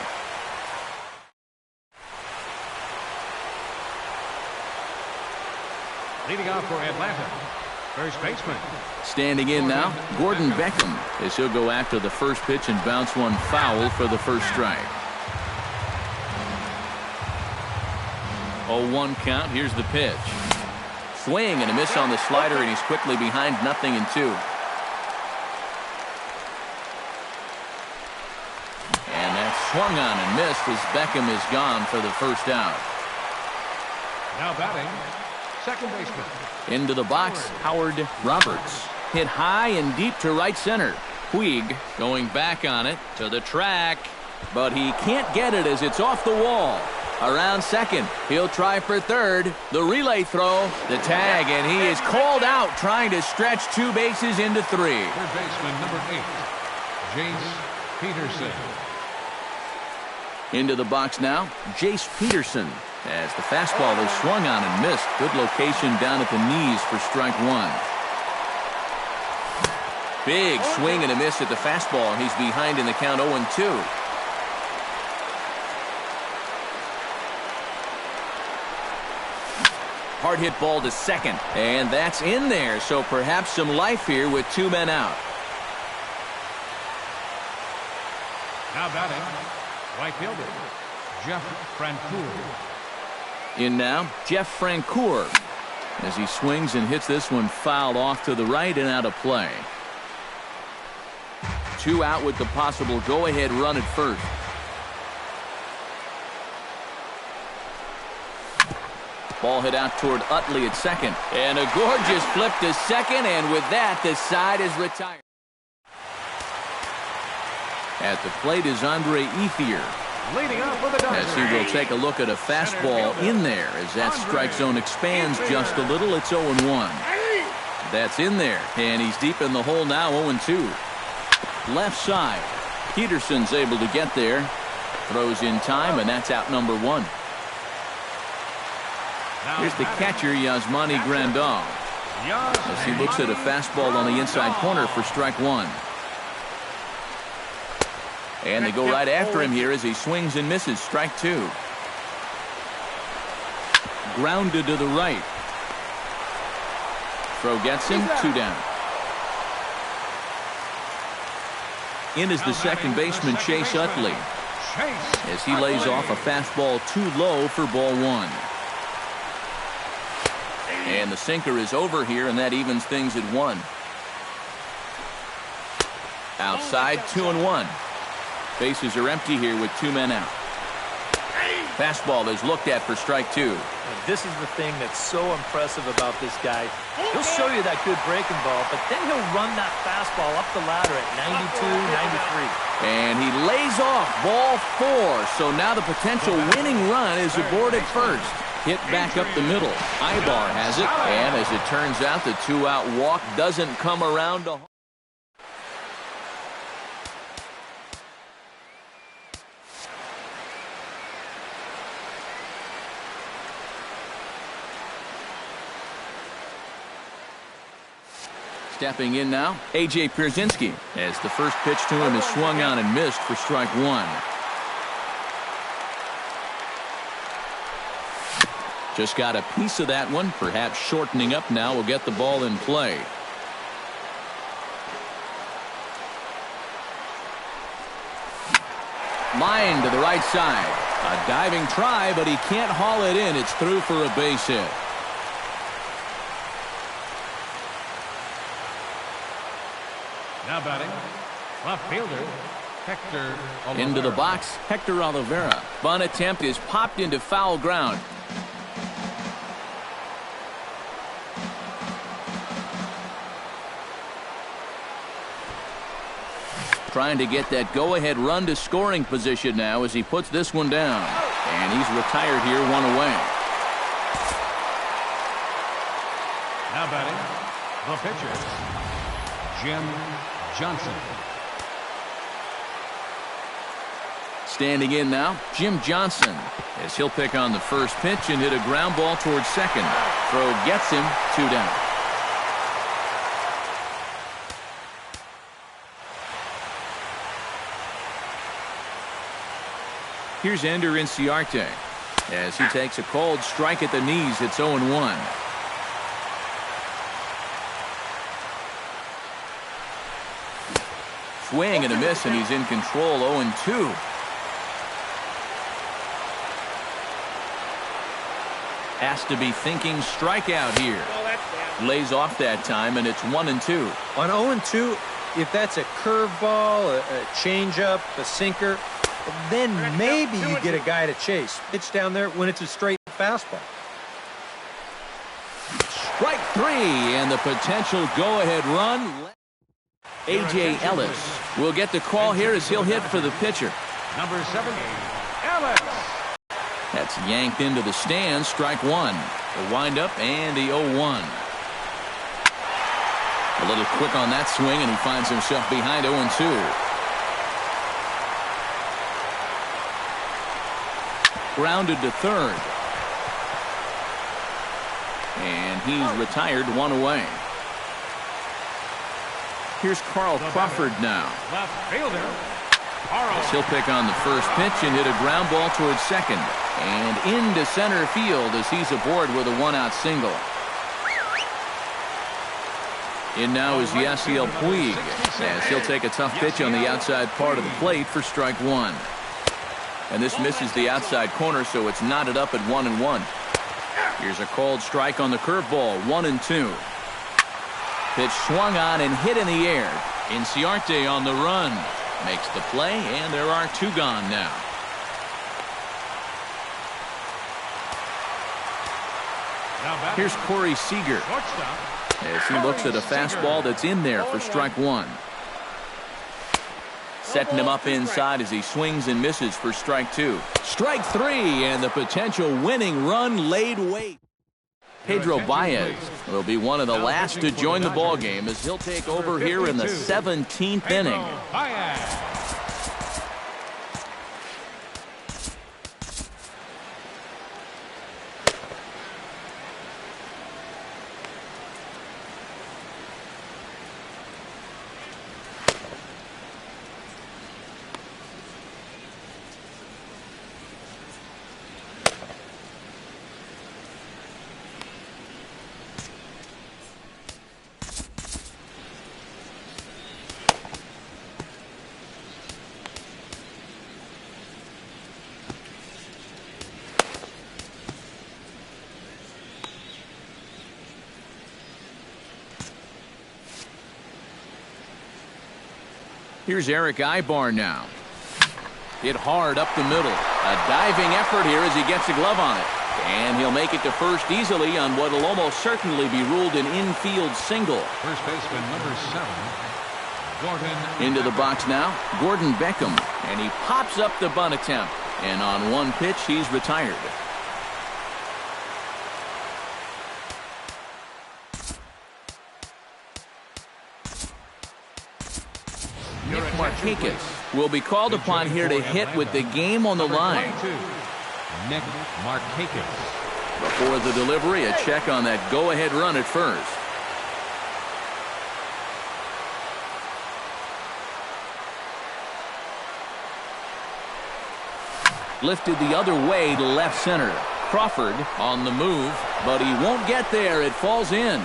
Leading off for Atlanta, first baseman. Standing in now, Gordon Beckham, as he'll go after the first pitch and bounce one foul for the first strike. 0-1 count. Here's the pitch. Swing and a miss on the slider, and he's quickly behind 0-2. And that's swung on and missed as Beckham is gone for the first out. Now batting, second baseman. Into the box, Howard Roberts. Hit high and deep to right center. Puig going back on it to the track, but he can't get it as it's off the wall. Around second, he'll try for third. The relay throw, the tag, and he is called out trying to stretch two bases into three. Third baseman, number 8, Jace Peterson. Into the box now, Jace Peterson, as the fastball is swung on and missed. Good location down at the knees for strike one. Big swing and a miss at the fastball, and he's behind in the count 0-2. Hard hit ball to second, and that's in there, so perhaps some life here with two men out. Now batting, right fielder, Jeff Francoeur. In now, Jeff Francoeur, as he swings and hits this one fouled off to the right and out of play. Two out with the possible go-ahead run at first. Ball hit out toward Utley at second. And a gorgeous flip to second, and with that, the side is retired. At the plate is Andre Ethier. Leading off for the Dodgers. As he will take a look at a fastball in there as that strike zone expands just a little. It's 0-1. That's in there, and he's deep in the hole now, 0-2. Left side. Peterson's able to get there. Throws in time, and that's out number one. Here's the catcher, Yasmani Grandal, as he looks at a fastball on the inside corner for strike one. And they go right after him here as he swings and misses. Strike two. Grounded to the right. Throw gets him, two down. In is the second baseman, Chase Utley, as he lays off a fastball too low for ball one. And the sinker is over here, and that evens things at 1. Outside, 2-1. Bases are empty here with two men out. Fastball is looked at for strike two. This is the thing that's so impressive about this guy. He'll show you that good breaking ball, but then he'll run that fastball up the ladder at 92, 93. And he lays off ball 4. So now the potential winning run is aboard at first. Hit back up the middle. Ibar has it, and as it turns out, the two-out walk doesn't come around to... Stepping in now, A.J. Pierzynski, as the first pitch to him is swung on and missed for strike one. Just got a piece of that one, perhaps shortening up now will get the ball in play. Line to the right side. A diving try, but he can't haul it in. It's through for a base hit. Now batting, left fielder, Hector Olivera. Into the box, Hector Oliveira. Bunt attempt is popped into foul ground. Trying to get that go-ahead run to scoring position now as he puts this one down. And he's retired here, one away. Now batting, the pitcher, Jim Johnson. Standing in now, Jim Johnson, as he'll pick on the first pitch and hit a ground ball towards second. Throw gets him 2 down. Here's Ender Inciarte as he takes a cold strike at the knees. It's 0-1. Swing and a miss, and he's in control. 0-2. Has to be thinking strikeout here. Lays off that time, and it's 1-2. On 0-2, if that's a curveball, a changeup, a sinker, then maybe you get a guy to chase. Pitch down there when it's a straight fastball. Strike 3, and the potential go-ahead run. A.J. Ellis will get the call here as he'll hit for the pitcher. Number 7, Ellis. That's yanked into the stands. Strike 1. The windup and the 0-1. A little quick on that swing, and he finds himself behind 0-2. Grounded to third. And he's retired, 1 away. Here's Carl Crawford now. Left fielder. As he'll pick on the first pitch and hit a ground ball towards second. And into center field as he's aboard with a 1-out single. In now is Yasiel Puig as he'll take a tough pitch on the outside part of the plate for strike 1. And this misses the outside corner, so it's knotted up at 1-1. Here's a called strike on the curveball. 1-2. Pitch swung on and hit in the air. Inciarte on the run. Makes the play, and there are 2 gone now. Here's Corey Seager as he looks at a fastball that's in there for strike 1. Setting him up inside as he swings and misses for strike 2. Strike 3, and the potential winning run laid wait. Pedro Baez will be one of the last to join the ballgame as he'll take over here in the 17th inning. Here's Eric Ibar now. Hit hard up the middle. A diving effort here as he gets a glove on it. And he'll make it to first easily on what will almost certainly be ruled an infield single. First baseman number 7, Gordon. Into the box now, Gordon Beckham. And he pops up the bunt attempt. And on one pitch, he's retired. Markakis will be called upon here to hit with the game on the line. Nick Markakis. Before the delivery, a check on that go-ahead run at first. Lifted the other way to left center. Crawford on the move, but he won't get there. It falls in.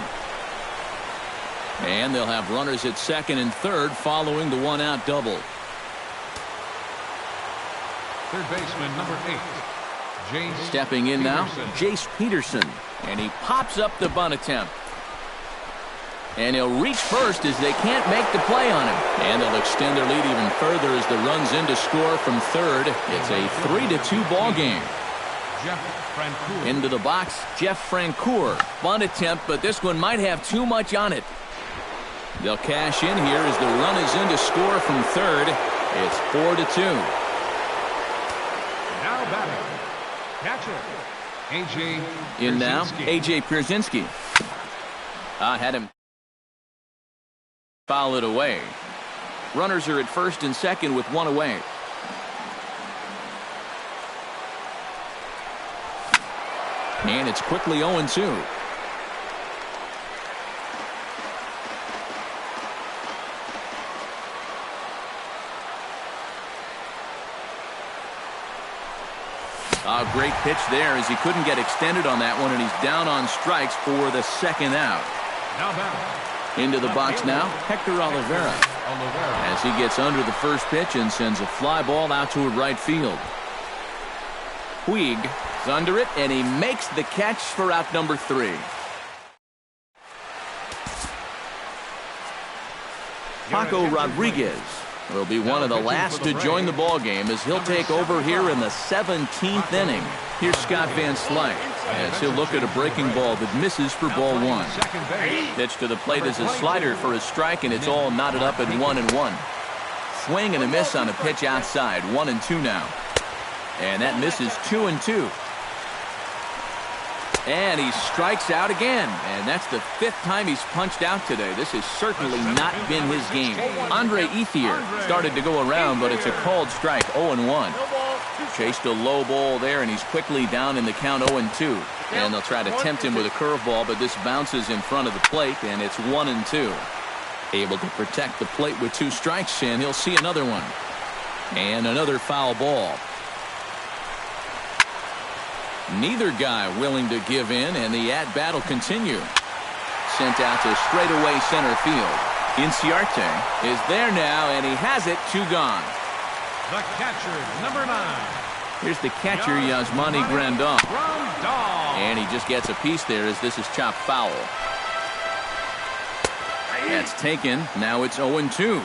And they'll have runners at second and third following the 1-out double. Third baseman number 8, Jace. Stepping in now, Jace Peterson. And he pops up the bunt attempt. And he'll reach first as they can't make the play on him. And they'll extend their lead even further as the run's in to score from third. It's a 3-2 ball game. Into the box, Jeff Francoeur. Bunt attempt, but this one might have too much on it. They'll cash in here as the run is in to score from third. It's 4-2. Now batting, catcher, A.J. In now, Pierzynski. A.J. Pierzynski. Had him foul it away. Runners are at first and second with one away. And it's quickly 0-2. A great pitch there as he couldn't get extended on that one, and he's down on strikes for the second out. Into the box now, Hector Olivera, as he gets under the first pitch and sends a fly ball out toward right field. Puig is under it, and he makes the catch for out number 3. Paco Rodriguez will be one of the last to join the ball game as he'll take over here in the 17th inning. Here's Scott Van Slyke as he'll look at a breaking ball that misses for ball 1. Pitch to the plate is a slider for a strike, and it's all knotted up at 1-1. Swing and a miss on a pitch outside. 1-2 now. And that misses 2-2. And he strikes out again. And that's the 5th time he's punched out today. This has certainly not been his game. Andre Ethier started to go around, but it's a called strike. 0-1. Chased a low ball there, and he's quickly down in the count 0-2. And they'll try to tempt him with a curveball, but this bounces in front of the plate, and it's 1-2. Able to protect the plate with 2 strikes, and he'll see another one. And another foul ball. Neither guy willing to give in, and the at-bat will continue. Sent out to straightaway center field. Inciarte is there now, and he has it. 2 gone. The catcher, number 9. Here's the catcher, Yasmani Grandal. And he just gets a piece there as this is chopped foul. That's taken. Now it's 0-2.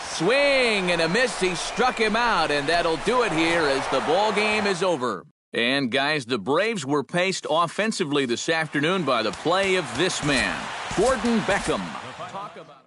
Swing and a miss. He struck him out, and that'll do it here as the ball game is over. And guys, the Braves were paced offensively this afternoon by the play of this man, Gordon Beckham. Talk about